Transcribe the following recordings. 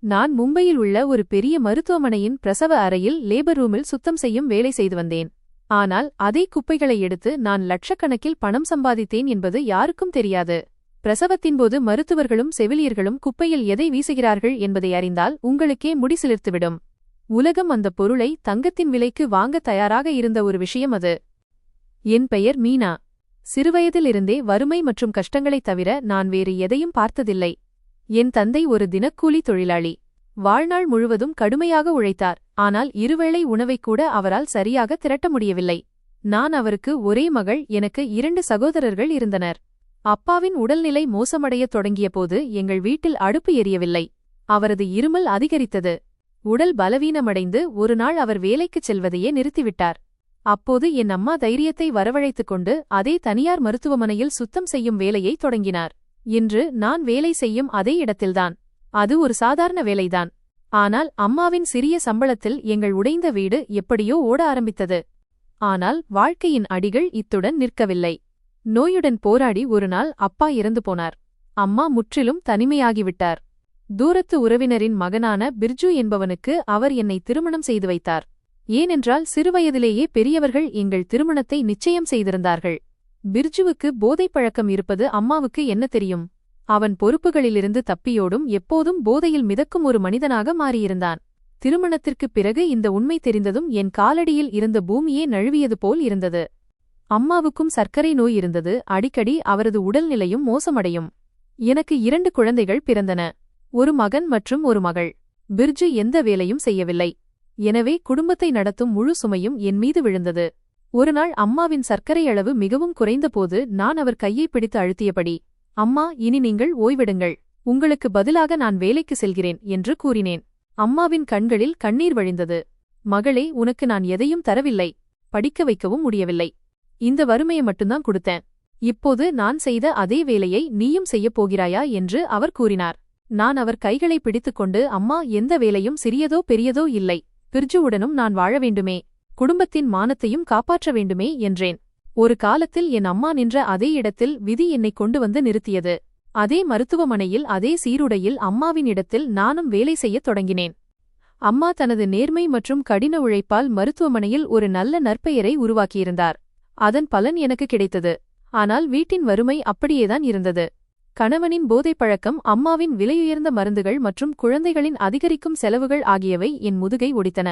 நான் மும்பையில் உள்ள ஒரு பெரிய மருத்துவமனையின் பிரசவ அறையில் லேபர் ரூமில் சுத்தம் செய்யும் வேலை செய்து வந்தேன். ஆனால் அதே குப்பைகளை எடுத்து நான் லட்சக்கணக்கில் பணம் சம்பாதித்தேன் என்பது யாருக்கும் தெரியாது. பிரசவத்தின்போது மருத்துவர்களும் செவிலியர்களும் குப்பையில் எதை வீசுகிறார்கள் என்பதை அறிந்தால் உங்களுக்கே முடிசிலிர்த்துவிடும். உலகம் அந்த பொருளை தங்கத்தின் விலைக்கு வாங்க தயாராக இருந்த ஒரு விஷயம் அது. என் பெயர் மீனா. சிறுவயதிலிருந்தே வறுமை மற்றும் கஷ்டங்களைத் தவிர நான் வேறு எதையும் பார்த்ததில்லை. என் தந்தை ஒரு தினக்கூலி தொழிலாளி. வாழ்நாள் முழுவதும் கடுமையாக உழைத்தார். ஆனால் இருவேளை உணவைக் கூட அவரால் சரியாக திரட்ட முடியவில்லை. நான் அவருக்கு ஒரே மகள். எனக்கு 2 சகோதரர்கள் இருந்தனர். அப்பாவின் உடல்நிலை மோசமடையத் தொடங்கியபோது எங்கள் வீட்டில் அடுப்பு எரியவில்லை. அவரது இருமல் அதிகரித்தது. உடல் பலவீனமடைந்து ஒருநாள் அவர் வேலைக்குச் செல்வதையே நிறுத்திவிட்டார். அப்போது என் அம்மா தைரியத்தை வரவழைத்துக் கொண்டு அதே தனியார் மருத்துவமனையில் சுத்தம் செய்யும் வேலையை தொடங்கினார். இன்று நான் வேலை செய்யும் அதே இடத்தில்தான். அது ஒரு சாதாரண வேலைதான். ஆனால் அம்மாவின் சிறிய சம்பளத்தில் எங்கள் உடைந்த வீடு எப்படியோ ஓட ஆரம்பித்தது. ஆனால் வாழ்க்கையின் அடிகள் இத்துடன் நிற்கவில்லை. நோயுடன் போராடி ஒருநாள் அப்பா இறந்து போனார். அம்மா முற்றிலும் தனிமையாகிவிட்டார். தூரத்து உறவினரின் மகனான பிர்ஜு என்பவனுக்கு அவர் என்னை திருமணம் செய்து வைத்தார். ஏனென்றால் சிறுவயதிலேயே பெரியவர்கள் எங்கள் திருமணத்தை நிச்சயம் செய்திருந்தார்கள். பிர்ஜுவுக்கு போதைப் பழக்கம் இருப்பது அம்மாவுக்கு என்ன தெரியும்? அவன் பொறுப்புகளிலிருந்து தப்பியோடும் எப்போதும் போதையில் மிதக்கும் ஒரு மனிதனாக மாறியிருந்தான். திருமணத்திற்குப் பிறகு இந்த உண்மை தெரிந்ததும் என் காலடியில் இருந்த பூமியே நழுவியது போல் இருந்தது. அம்மாவுக்கும் சர்க்கரை நோய் இருந்தது. அடிக்கடி அவரது உடல்நிலையும் மோசமடையும். எனக்கு 2 குழந்தைகள் பிறந்தன. ஒரு மகன் மற்றும் ஒரு மகள். பிர்ஜு எந்த வேலையும் செய்யவில்லை. எனவே குடும்பத்தை நடத்தும் முழு சுமையும் என் மீது விழுந்தது. ஒருநாள் அம்மாவின் சர்க்கரை அளவு மிகவும் குறைந்தபோது நான் அவர் கையை பிடித்து அழுத்தியபடி, அம்மா, இனி நீங்கள் ஓய்விடுங்கள். உங்களுக்கு பதிலாக நான் வேலைக்கு செல்கிறேன் என்று கூறினேன். அம்மாவின் கண்களில் கண்ணீர் வழிந்தது. மகளே, உனக்கு நான் எதையும் தரவில்லை. படிக்க வைக்கவும் முடியவில்லை. இந்த வறுமையை மட்டும்தான் கொடுத்தேன். இப்போது நான் செய்த அதே வேலையை நீயும் செய்யப் போகிறாயா என்று அவர் கூறினார். நான் அவர் கைகளை பிடித்துக்கொண்டு, அம்மா, எந்த வேலையும் சிறியதோ பெரியதோ இல்லை. பிர்ஜுவுடனும் நான் வாழ வேண்டுமே, குடும்பத்தின் மானத்தையும் காப்பாற்ற வேண்டுமே என்றேன். ஒரு காலத்தில் என் அம்மா நின்ற அதே இடத்தில் விதி என்னை கொண்டு வந்து நிறுத்தியது. அதே மருத்துவமனையில் அதே சீருடையில் அம்மாவின் இடத்தில் நானும் வேலை செய்யத் தொடங்கினேன். அம்மா தனது நேர்மை மற்றும் கடின உழைப்பால் மருத்துவமனையில் ஒரு நல்ல நற்பெயரை உருவாக்கியிருந்தார். அதன் பலன் எனக்கு கிடைத்தது. ஆனால் வீட்டின் வறுமை அப்படியேதான் இருந்தது. கணவனின் போதைப் பழக்கம், அம்மாவின் விலையுயர்ந்த மருந்துகள் மற்றும் குழந்தைகளின் அதிகரிக்கும் செலவுகள் ஆகியவை என் முதுகை ஒடித்தன.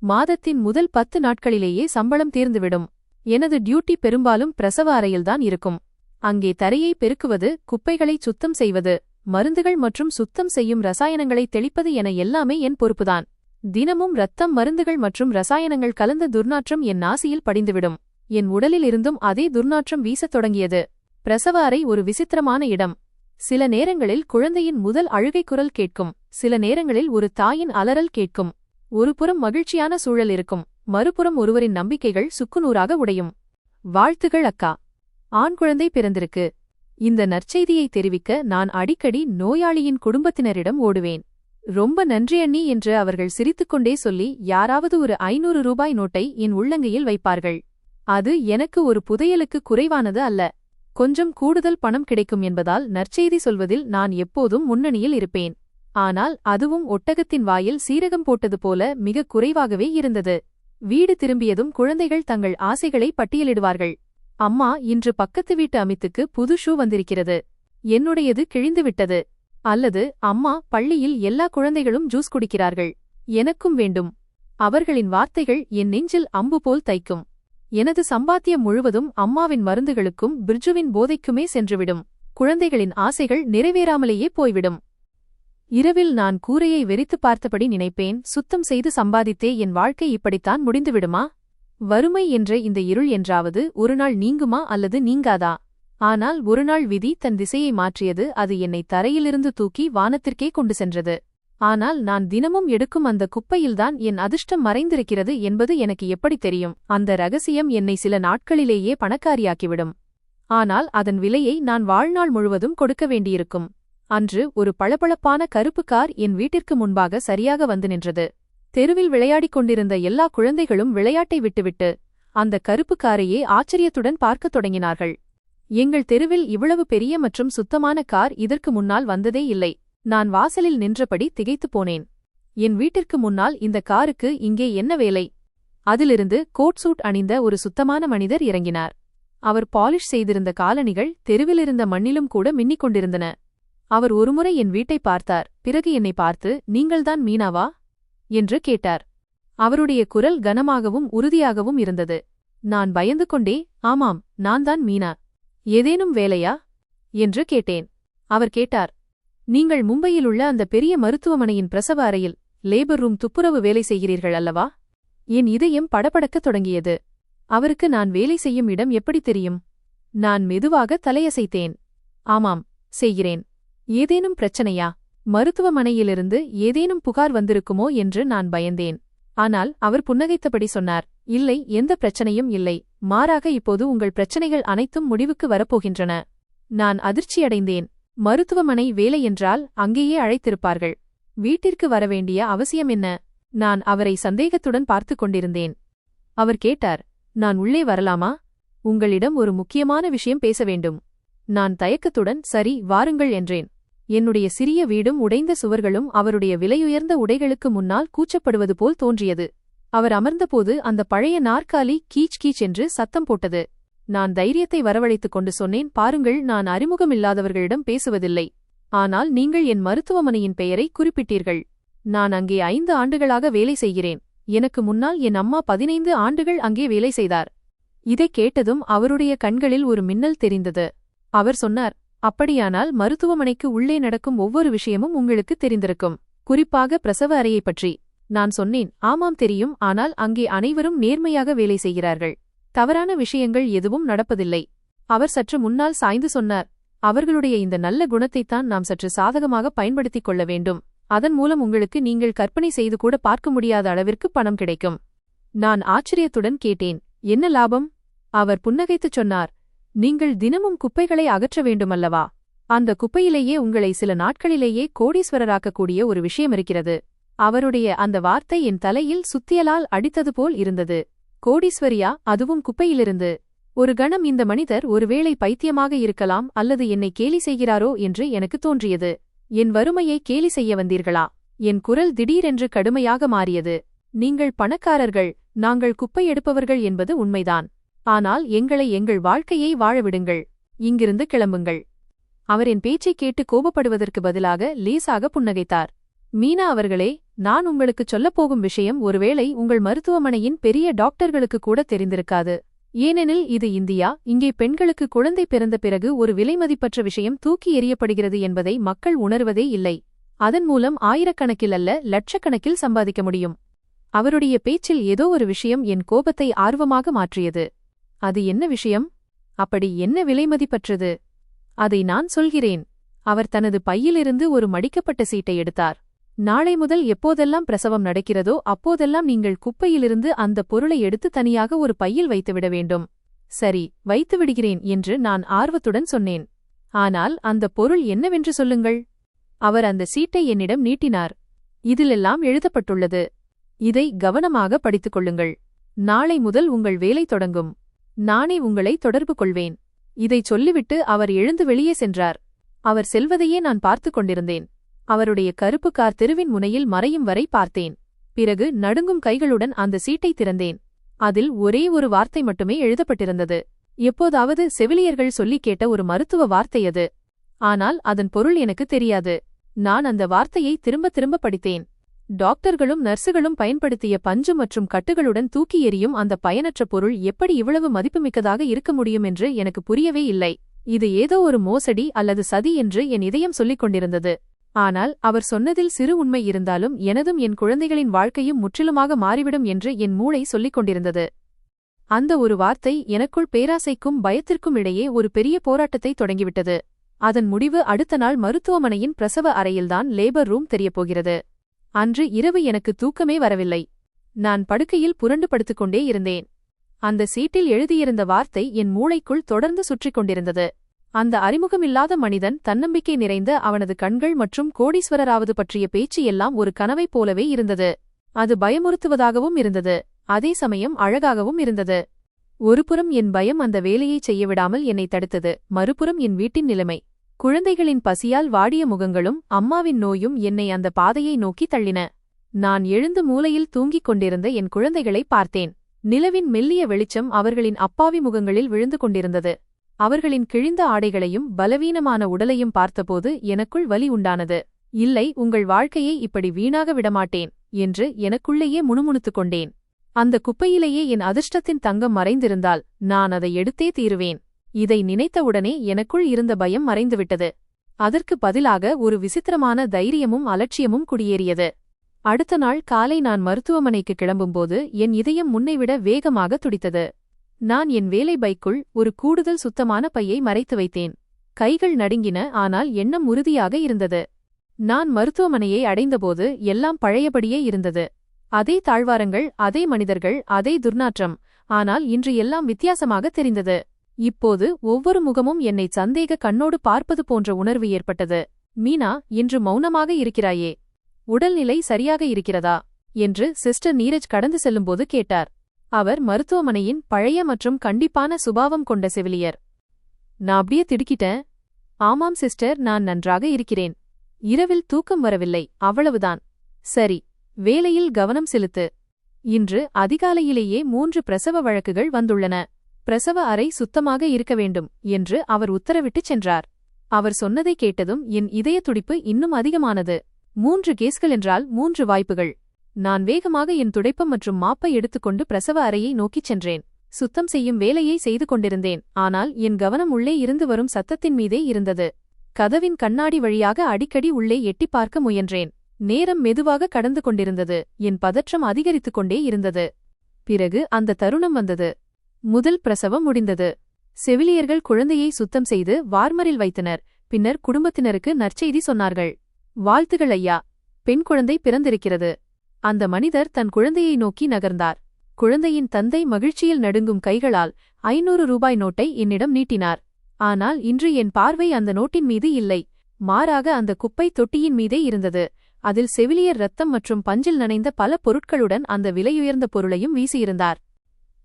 மாதத்தின் முதல் 10 நாட்களிலேயே சம்பளம் தீர்ந்துவிடும். எனது டியூட்டி பெரும்பாலும் பிரசவ அறையில்தான் இருக்கும். அங்கே தரையை பெருக்குவது, குப்பைகளை சுத்தம் செய்வது, மருந்துகள் மற்றும் சுத்தம் செய்யும் ரசாயனங்களை தெளிப்பது என எல்லாமே என் பொறுப்புதான். தினமும் இரத்தம், மருந்துகள் மற்றும் ரசாயனங்கள் கலந்த துர்நாற்றம் என் நாசியில் படிந்துவிடும். என் உடலில் இருந்தும் அதே துர்நாற்றம் வீசத் தொடங்கியது. பிரசவ அறை ஒரு விசித்திரமான இடம். சில நேரங்களில் குழந்தையின் முதல் அழுகை குரல் கேட்கும். சில நேரங்களில் ஒரு தாயின் அலறல் கேட்கும். ஒருபுறம் மகிழ்ச்சியான சூழல் இருக்கும், மறுபுறம் ஒருவரின் நம்பிக்கைகள் சுக்குநூறாக உடையும். வாழ்த்துகள் அக்கா, ஆண் குழந்தை பிறந்திருக்கு. இந்த நற்செய்தியை தெரிவிக்க நான் அடிக்கடி நோயாளியின் குடும்பத்தினரிடம் ஓடுவேன். ரொம்ப நன்றி அண்ணி என்று அவர்கள் சிரித்துக்கொண்டே சொல்லி யாராவது ஒரு 500 ரூபாய் நோட்டை என் உள்ளங்கையில் வைப்பார்கள். அது எனக்கு ஒரு புதையலுக்கு குறைவானது அல்ல. கொஞ்சம் கூடுதல் பணம் கிடைக்கும் என்பதால் நற்செய்தி சொல்வதில் நான் எப்போதும் முன்னணியில் இருப்பேன். ஆனால் அதுவும் ஒட்டகத்தின் வாயில் சீரகம் போட்டது போல மிக குறைவாகவே இருந்தது. வீடு திரும்பியதும் குழந்தைகள் தங்கள் ஆசைகளை பட்டியலிடுவார்கள். அம்மா, இன்று பக்கத்து வீட்டு அமித்துக்கு புது ஷூ வந்திருக்கிறது. என்னுடையது கிழிந்துவிட்டது. அல்லது, அம்மா, பள்ளியில் எல்லா குழந்தைகளும் ஜூஸ் குடிக்கிறார்கள். எனக்கும் வேண்டும். அவர்களின் வார்த்தைகள் என் நெஞ்சில் அம்பு போல் தைக்கும். எனது சம்பாத்தியம் முழுவதும் அம்மாவின் மருந்துகளுக்கும் பிர்ஜுவின் போதைக்குமே சென்றுவிடும். குழந்தைகளின் ஆசைகள் நிறைவேறாமலேயே போய்விடும். இரவில் நான் கூரையை வெறித்து பார்த்தபடி நினைப்பேன், சுத்தம் செய்து சம்பாதித்தே என் வாழ்க்கை இப்படித்தான் முடிந்துவிடுமா? வறுமை என்ற இந்த இருள் என்றாவது ஒருநாள் நீங்குமா அல்லது நீங்காதா? ஆனால் ஒருநாள் விதி தன் திசையை மாற்றியது. அது என்னை தரையிலிருந்து தூக்கி வானத்திற்கே கொண்டு சென்றது. ஆனால் நான் தினமும் எடுக்கும் அந்த குப்பையில்தான் என் அதிர்ஷ்டம் மறைந்திருக்கிறது என்பது எனக்கு எப்படி தெரியும்? அந்த ரகசியம் என்னை சில நாட்களிலேயே பணக்காரியாக்கிவிடும். ஆனால் அதன் விலையை நான் வாழ்நாள் முழுவதும் கொடுக்க வேண்டியிருக்கும். அன்று ஒரு பளபளப்பான கருப்பு கார் என் வீட்டிற்கு முன்பாக சரியாக வந்து நின்றது. தெருவில் விளையாடிக் கொண்டிருந்த எல்லா குழந்தைகளும் விளையாட்டை விட்டுவிட்டு அந்த கருப்பு காரையே ஆச்சரியத்துடன் பார்க்கத் தொடங்கினார்கள். எங்கள் தெருவில் இவ்வளவு பெரிய மற்றும் சுத்தமான கார் இதற்கு முன்னால் வந்ததே இல்லை. நான் வாசலில் நின்றபடி திகைத்துப் போனேன். என் வீட்டிற்கு முன்னால் இந்த காருக்கு இங்கே என்ன வேலை? அதிலிருந்து கோட் சூட் அணிந்த ஒரு சுத்தமான மனிதர் இறங்கினார். அவர் பாலிஷ் செய்திருந்த காலணிகள் தெருவிலிருந்த மண்ணிலும் கூட மின்னிக் கொண்டிருந்தன. அவர் ஒருமுறை என் வீட்டை பார்த்தார். பிறகு என்னை பார்த்து, நீங்கள்தான் மீனாவா என்று கேட்டார். அவருடைய குரல் கனமாகவும் உறுதியாகவும் இருந்தது. நான் பயந்து கொண்டே, ஆமாம், நான்தான் மீனா. ஏதேனும் வேலையா என்று கேட்டேன். அவர் கேட்டார், நீங்கள் மும்பையிலுள்ள அந்த பெரிய மருத்துவமனையின் பிரசவ அறையில் லேபர் ரூம் துப்புரவு வேலை செய்கிறீர்கள் அல்லவா? என் இதயம் படபடக்கத் தொடங்கியது. அவருக்கு நான் வேலை செய்யும் இடம் எப்படி தெரியும்? நான் மெதுவாக தலையசைத்தேன். ஆமாம், செய்கிறேன். ஏதேனும் பிரச்சனையா? மருத்துவமனையிலிருந்து ஏதேனும் புகார் வந்திருக்குமோ என்று நான் பயந்தேன். ஆனால் அவர் புன்னகைத்தபடி சொன்னார், இல்லை, எந்த பிரச்சனையும் இல்லை. மாறாக இப்போது உங்கள் பிரச்சனைகள் அனைத்தும் முடிவுக்கு வரப்போகின்றன. நான் அதிர்ச்சியடைந்தேன். மருத்துவமனை வேலை என்றால் அங்கேயே அழைத்திருப்பார்கள். வீட்டிற்கு வரவேண்டிய அவசியம் என்ன? நான் அவரை சந்தேகத்துடன் பார்த்துக் கொண்டிருந்தேன். அவர் கேட்டார், நான் உள்ளே வரலாமா? உங்களிடம் ஒரு முக்கியமான விஷயம் பேச வேண்டும். நான் தயக்கத்துடன் சரி, வாருங்கள் என்றேன். என்னுடைய சிறிய வீடும் உடைந்த சுவர்களும் அவருடைய விலையுயர்ந்த உடைகளுக்கு முன்னால் கூச்சப்படுவது போல் தோன்றியது. அவர் அமர்ந்தபோது அந்த பழைய நாற்காலி கீச் கீச் என்று சத்தம் போட்டது. நான் தைரியத்தை வரவழைத்துக் கொண்டு சொன்னேன், பாருங்கள், நான் அறிமுகமில்லாதவர்களிடம் பேசுவதில்லை. ஆனால் நீங்கள் என் மருத்துவமனையின் பெயரை குறிப்பிட்டீர்கள். நான் அங்கே 5 ஆண்டுகளாக வேலை செய்கிறேன். எனக்கு முன்னால் என் அம்மா 15 ஆண்டுகள் அங்கே வேலை செய்தார். இதைக் கேட்டதும் அவருடைய கண்களில் ஒரு மின்னல் தெரிந்தது. அவர் சொன்னார், அப்படியானால் மருத்துவமனைக்கு உள்ளே நடக்கும் ஒவ்வொரு விஷயமும் உங்களுக்கு தெரிந்திருக்கும், குறிப்பாக பிரசவ அறையைப் பற்றி. நான் சொன்னேன், ஆமாம் தெரியும், ஆனால் அங்கே அனைவரும் நேர்மையாக வேலை செய்கிறார்கள். தவறான விஷயங்கள் எதுவும் நடப்பதில்லை. அவர் சற்று முன்னால் சாய்ந்து சொன்னார், அவர்களுடைய இந்த நல்ல குணத்தைத்தான் நாம் சற்று சாதகமாக பயன்படுத்திக் கொள்ள வேண்டும். அதன் மூலம் உங்களுக்கு நீங்கள் கற்பனை செய்து கூட பார்க்க முடியாத அளவிற்கு பணம் கிடைக்கும். நான் ஆச்சரியத்துடன் கேட்டேன், என்ன லாபம்? அவர் புன்னகைத்துச் சொன்னார், நீங்கள் தினமும் குப்பைகளை அகற்ற வேண்டுமல்லவா? அந்த குப்பையிலேயே உங்களை சில நாட்களிலேயே கோடீஸ்வரராக்கக்கூடிய ஒரு விஷயம் இருக்கிறது. அவருடைய அந்த வார்த்தை என் தலையில் சுத்தியலால் அடித்தது போல் இருந்தது. கோடீஸ்வரியா, அதுவும் குப்பையிலிருந்து? ஒரு கணம் இந்த மனிதர் ஒருவேளை பைத்தியமாக இருக்கலாம் அல்லது என்னை கேலி செய்கிறாரோ என்று எனக்கு தோன்றியது. என் வறுமையை கேலி செய்ய வந்தீர்களா? என் குரல் திடீரென்று கடுமையாக மாறியது. நீங்கள் பணக்காரர்கள், நாங்கள் குப்பை எடுப்பவர்கள் என்பது உண்மைதான். ஆனால் எங்களை எங்கள் வாழ்க்கையை வாழவிடுங்கள். இங்கிருந்து கிளம்புங்கள். அவர் என் பேச்சைக் கேட்டு கோபப்படுவதற்கு பதிலாக லேசாக புன்னகைத்தார். மீனா அவர்களே, நான் உங்களுக்குச் சொல்லப்போகும் விஷயம் ஒருவேளை உங்கள் மருத்துவமனையின் பெரிய டாக்டர்களுக்கு கூட தெரிந்திருக்காது. ஏனெனில் இது இந்தியா. இங்கே பெண்களுக்கு குழந்தை பிறந்த பிறகு ஒரு விலைமதிப்பற்ற விஷயம் தூக்கி எறியப்படுகிறது என்பதை மக்கள் உணர்வதே இல்லை. அதன் மூலம் ஆயிரக்கணக்கில் அல்ல, லட்சக்கணக்கில் சம்பாதிக்க முடியும். அவருடைய பேச்சில் ஏதோ ஒரு விஷயம் என் கோபத்தை ஆர்வமாக மாற்றியது. அது என்ன விஷயம்? அப்படி என்ன விலைமதிப்பற்றது? அதை நான் சொல்கிறேன். அவர் தனது பையிலிருந்து ஒரு மடிக்கப்பட்ட சீட்டை எடுத்தார். நாளை முதல் எப்போதெல்லாம் பிரசவம் நடக்கிறதோ அப்போதெல்லாம் நீங்கள் குப்பையிலிருந்து அந்த பொருளை எடுத்து தனியாக ஒரு பையில் வைத்துவிட வேண்டும். சரி, வைத்துவிடுகிறேன் என்று நான் ஆர்வத்துடன் சொன்னேன். ஆனால் அந்த பொருள் என்னவென்று சொல்லுங்கள். அவர் அந்த சீட்டை என்னிடம் நீட்டினார். இதிலெல்லாம் எழுதப்பட்டுள்ளது. இதை கவனமாக படித்துக் கொள்ளுங்கள். நாளை முதல் உங்கள் வேலை தொடங்கும். நானே உங்களை தொடர்பு கொள்வேன். இதைச் சொல்லிவிட்டு அவர் எழுந்து வெளியே சென்றார். அவர் செல்வதையே நான் பார்த்துக் கொண்டிருந்தேன். அவருடைய கருப்பு கார் தெருவின் முனையில் மறையும் வரை பார்த்தேன். பிறகு நடுங்கும் கைகளுடன் அந்த சீட்டை திறந்தேன். அதில் ஒரே ஒரு வார்த்தை மட்டுமே எழுதப்பட்டிருந்தது. எப்போதாவது செவிலியர்கள் சொல்லிக் கேட்ட ஒரு மருத்துவ வார்த்தை அது. ஆனால் அதன் பொருள் எனக்கு தெரியாது. நான் அந்த வார்த்தையை திரும்ப திரும்ப படித்தேன். டாக்டர்களும் நர்சுகளும் பயன்படுத்திய பஞ்சு மற்றும் கட்டுகளுடன் தூக்கி எறியும் அந்த பயனற்ற பொருள் எப்படி இவ்வளவு மதிப்புமிக்கதாக இருக்க முடியும் என்று எனக்கு புரியவே இல்லை. இது ஏதோ ஒரு மோசடி அல்லது சதி என்று என் இதயம் சொல்லிக் கொண்டிருந்தது. ஆனால் அவர் சொன்னதில் சிறு உண்மை இருந்தாலும் எனதும் என் குழந்தைகளின் வாழ்க்கையும் முற்றிலுமாக மாறிவிடும் என்று என் மூளை சொல்லிக் கொண்டிருந்தது. அந்த ஒரு வார்த்தை எனக்குள் பேராசைக்கும் பயத்திற்கும் இடையே ஒரு பெரிய போராட்டத்தை தொடங்கிவிட்டது. அதன் முடிவு அடுத்த நாள் மருத்துவமனையின் பிரசவ அறையில்தான் லேபர் ரூம் தெரியப்போகிறது. அன்று இரவு எனக்கு தூக்கமே வரவில்லை. நான் படுக்கையில் புரண்டு படுத்துக்கொண்டே இருந்தேன். அந்த சீட்டில் எழுதியிருந்த வார்த்தை என் மூளைக்குள் தொடர்ந்து சுற்றிக் கொண்டிருந்தது. அந்த அறிமுகமில்லாத மனிதன், தன்னம்பிக்கை நிறைந்த அவனது கண்கள் மற்றும் கோடீஸ்வரராவது பற்றிய பேச்சு எல்லாம் ஒரு கனவைப் போலவே இருந்தது. அது பயமுறுத்துவதாகவும் இருந்தது, அதே சமயம் அழகாகவும் இருந்தது. ஒருபுறம் என் பயம் அந்த வேலையைச் செய்யவிடாமல் என்னை தடுத்தது, மறுபுறம் என் வீட்டின் நிலைமை. குழந்தைகளின் பசியால் வாடிய முகங்களும் அம்மாவின் நோயும் என்னை அந்த பாதையை நோக்கி தள்ளின. நான் எழுந்து மூலையில் தூங்கிக் கொண்டிருந்த என் குழந்தைகளை பார்த்தேன். நிலவின் மெல்லிய வெளிச்சம் அவர்களின் அப்பாவி முகங்களில் விழுந்து கொண்டிருந்தது. அவர்களின் கிழிந்த ஆடைகளையும் பலவீனமான உடலையும் பார்த்தபோது எனக்குள் வலி உண்டானது. இல்லை, உங்கள் வாழ்க்கையை இப்படி வீணாக விடமாட்டேன் என்று எனக்குள்ளேயே முணுமுணுத்துக் கொண்டேன். அந்த குப்பையிலேயே என் அதிர்ஷ்டத்தின் தங்கம் மறைந்திருந்தால் நான் அதை எடுத்தே தீருவேன். இதை நினைத்தவுடனே எனக்குள் இருந்த பயம் மறைந்துவிட்டது. அதற்கு பதிலாக ஒரு விசித்திரமான தைரியமும் அலட்சியமும் குடியேறியது. அடுத்த நாள் காலை நான் மருத்துவமனைக்கு கிளம்பும்போது என் இதயம் முன்னைவிட வேகமாக துடித்தது. நான் என் வேலை பைக்குள் ஒரு கூடுதல் சுத்தமான பையை மறைத்து வைத்தேன். கைகள் நடுங்கின, ஆனால் எண்ணம் உறுதியாக இருந்தது. நான் மருத்துவமனையை அடைந்தபோது எல்லாம் பழையபடியே இருந்தது. அதே தாழ்வாரங்கள், அதே மனிதர்கள், அதே துர்நாற்றம். ஆனால் இன்று எல்லாம் வித்தியாசமாக தெரிந்தது. இப்போது ஒவ்வொரு முகமும் என்னை சந்தேக கண்ணோடு பார்ப்பது போன்ற உணர்வு ஏற்பட்டது. மீனா, இன்று மௌனமாக இருக்கிறாயே, உடல்நிலை சரியாக இருக்கிறதா என்று சிஸ்டர் நீரஜ் கடந்து செல்லும்போது கேட்டார். அவர் மருத்துவமனையின் பழைய மற்றும் கண்டிப்பான சுபாவம் கொண்ட செவிலியர். நான் அப்படியே திடுக்கிட்டேன். ஆமாம் சிஸ்டர், நான் நன்றாக இருக்கிறேன். இரவில் தூக்கம் வரவில்லை, அவ்வளவுதான். சரி, வேலையில் கவனம் செலுத்து. இன்று அதிகாலையிலேயே 3 பிரசவ வழக்குகள் வந்துள்ளன. பிரசவ அறை சுத்தமாக இருக்க வேண்டும் என்று அவர் உத்தரவிட்டுச் சென்றார். அவர் சொன்னதை கேட்டதும் என் இதய துடிப்பு இன்னும் அதிகமானது. 3 கேஸ்கள் என்றால் 3 வாய்ப்புகள். நான் வேகமாக என் துடைப்பம் மற்றும் மாப்பை எடுத்துக்கொண்டு பிரசவ அறையை நோக்கிச் சென்றேன். சுத்தம் செய்யும் வேலையை செய்து கொண்டிருந்தேன். ஆனால் என் கவனம் உள்ளே இருந்து வரும் சத்தத்தின் மீதே இருந்தது. கதவின் கண்ணாடி வழியாக அடிக்கடி உள்ளே எட்டிப் பார்க்க முயன்றேன். நேரம் மெதுவாக கடந்து கொண்டிருந்தது. என் பதற்றம் அதிகரித்துக் கொண்டே இருந்தது. பிறகு அந்த தருணம் வந்தது. முதல் பிரசவம் முடிந்தது. செவிலியர்கள் குழந்தையை சுத்தம் செய்து வார்மரில் வைத்தனர். பின்னர் குடும்பத்தினருக்கு நற்செய்தி சொன்னார்கள். வாழ்த்துகள் ஐயா, பெண் குழந்தை பிறந்திருக்கிறது. அந்த மனிதர் தன் குழந்தையை நோக்கி நகர்ந்தார். குழந்தையின் தந்தை மகிழ்ச்சியில் நடுங்கும் கைகளால் 500 ரூபாய் நோட்டை என்னிடம் நீட்டினார். ஆனால் இன்று என் பார்வை அந்த நோட்டின் மீது இல்லை. மாறாக அந்த குப்பை தொட்டியின் மீதே இருந்தது. அதில் செவிலியர் இரத்தம் மற்றும் பஞ்சில் நனைந்த பல பொருட்களுடன் அந்த விலையுயர்ந்த பொருளையும் வீசியிருந்தார்.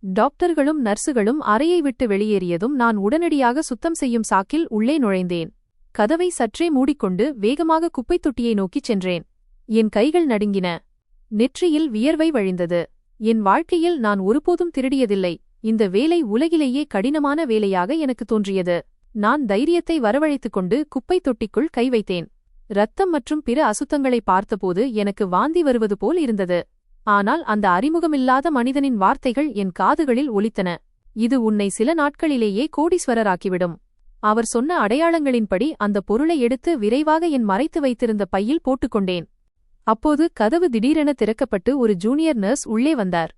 டாக்டர்களும் நர்சுகளும் அறையை விட்டு வெளியேறியதும் நான் உடனடியாக சுத்தம் செய்யும் சாக்கில் உள்ளே நுழைந்தேன். கதவை சற்றே மூடிக்கொண்டு வேகமாக குப்பைத் தொட்டியை நோக்கிச் சென்றேன். என் கைகள் நடுங்கின. நெற்றியில் வியர்வை வழிந்தது. என் வாழ்க்கையில் நான் ஒருபோதும் திருடியதில்லை. இந்த வேலை உலகிலேயே கடினமான வேலையாக எனக்கு தோன்றியது. நான் தைரியத்தை வரவழைத்துக் கொண்டு குப்பைத் தொட்டிக்குள் கை வைத்தேன். இரத்தம் மற்றும் பிற அசுத்தங்களை பார்த்தபோது எனக்கு வாந்தி வருவது போல் இருந்தது. ஆனால் அந்த அறிமுகமில்லாத மனிதனின் வார்த்தைகள் என் காதுகளில் ஒலித்தன. இது உன்னை சில நாட்களிலேயே கோடீஸ்வரராக்கிவிடும். அவர் சொன்ன அடையாளங்களின்படி அந்த பொருளை எடுத்து விரைவாக என் மறைத்து வைத்திருந்த பையில் போட்டுக்கொண்டேன். அப்போது கதவு திடீரென திறக்கப்பட்டு ஒரு ஜூனியர் நர்ஸ் உள்ளே வந்தார்.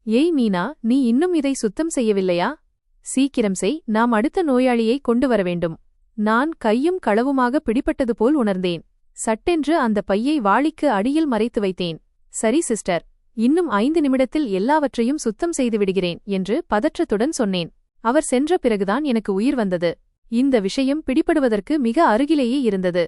ஏய் மீனா, நீ இன்னும் இதை சுத்தம் செய்யவில்லையா? சீக்கிரம் செய், நாம் அடுத்த நோயாளியை கொண்டு வர வேண்டும். நான் கையும் களவுமாக பிடிபட்டது போல் உணர்ந்தேன். சட்டென்று அந்த பையை வாளிக்கு அடியில் மறைத்து வைத்தேன். சரி சிஸ்டர், இன்னும் 5 நிமிடத்தில் எல்லாவற்றையும் சுத்தம் செய்து விடுகிறேன் என்று பதற்றத்துடன் சொன்னேன். அவர் சென்ற பிறகுதான் எனக்கு உயிர் வந்தது. இந்த விஷயம் பிடிபடுவதற்கு மிக அருகிலேயே இருந்தது.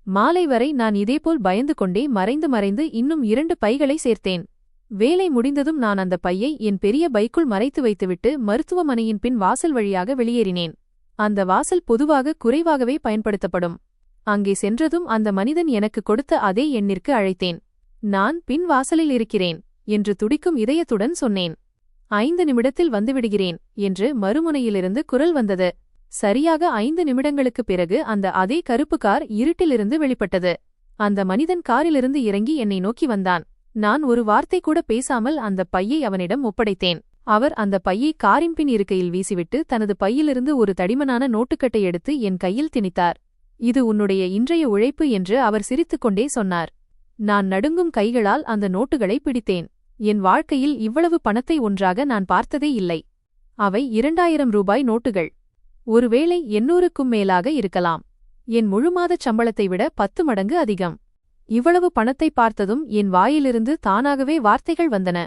மாலை வரை நான் இதேபோல் பயந்து கொண்டே மறைந்து இன்னும் 2 பைகளை சேர்த்தேன். வேலை முடிந்ததும் நான் அந்த பையை என் பெரிய பைக்குள் மறைத்து வைத்துவிட்டு மருத்துவமனையின் பின் வாசல் வழியாக வெளியேறினேன். அந்த வாசல் பொதுவாக குறைவாகவே பயன்படுத்தப்படும். அங்கே சென்றதும் அந்த மனிதன் எனக்கு கொடுத்த அதே எண்ணிற்கு அழைத்தேன். நான் பின் வாசலில் இருக்கிறேன் என்று துடிக்கும் இதயத்துடன் சொன்னேன். 5 நிமிடத்தில் வந்துவிடுகிறேன் என்று மறுமுனையிலிருந்து குரல் வந்தது. சரியாக 5 நிமிடங்களுக்குப் பிறகு அந்த அதே கருப்பு கார் இருட்டிலிருந்து வெளிப்பட்டது. அந்த மனிதன் காரிலிருந்து இறங்கி என்னை நோக்கி வந்தான். நான் ஒரு வார்த்தை கூட பேசாமல் அந்த பையை அவனிடம் ஒப்படைத்தேன். அவர் அந்த பையை காரின் பின் இருக்கையில் வீசிவிட்டு தனது பையிலிருந்து ஒரு தடிமனான நோட்டுக்கட்டை எடுத்து என் கையில் திணித்தார். இது உன்னுடைய இன்றைய உழைப்பு என்று அவர் சிரித்துக்கொண்டே சொன்னார். நான் நடுங்கும் கைகளால் அந்த நோட்டுகளை பிடித்தேன். என் வாழ்க்கையில் இவ்வளவு பணத்தை ஒன்றாக நான் பார்த்ததே இல்லை. அவை 2000 ரூபாய் நோட்டுகள். ஒருவேளை 800க்கும் மேலாக இருக்கலாம். என் முழுமாதச் சம்பளத்தை விட 10 மடங்கு அதிகம். இவ்வளவு பணத்தை பார்த்ததும் என் வாயிலிருந்து தானாகவே வார்த்தைகள் வந்தன.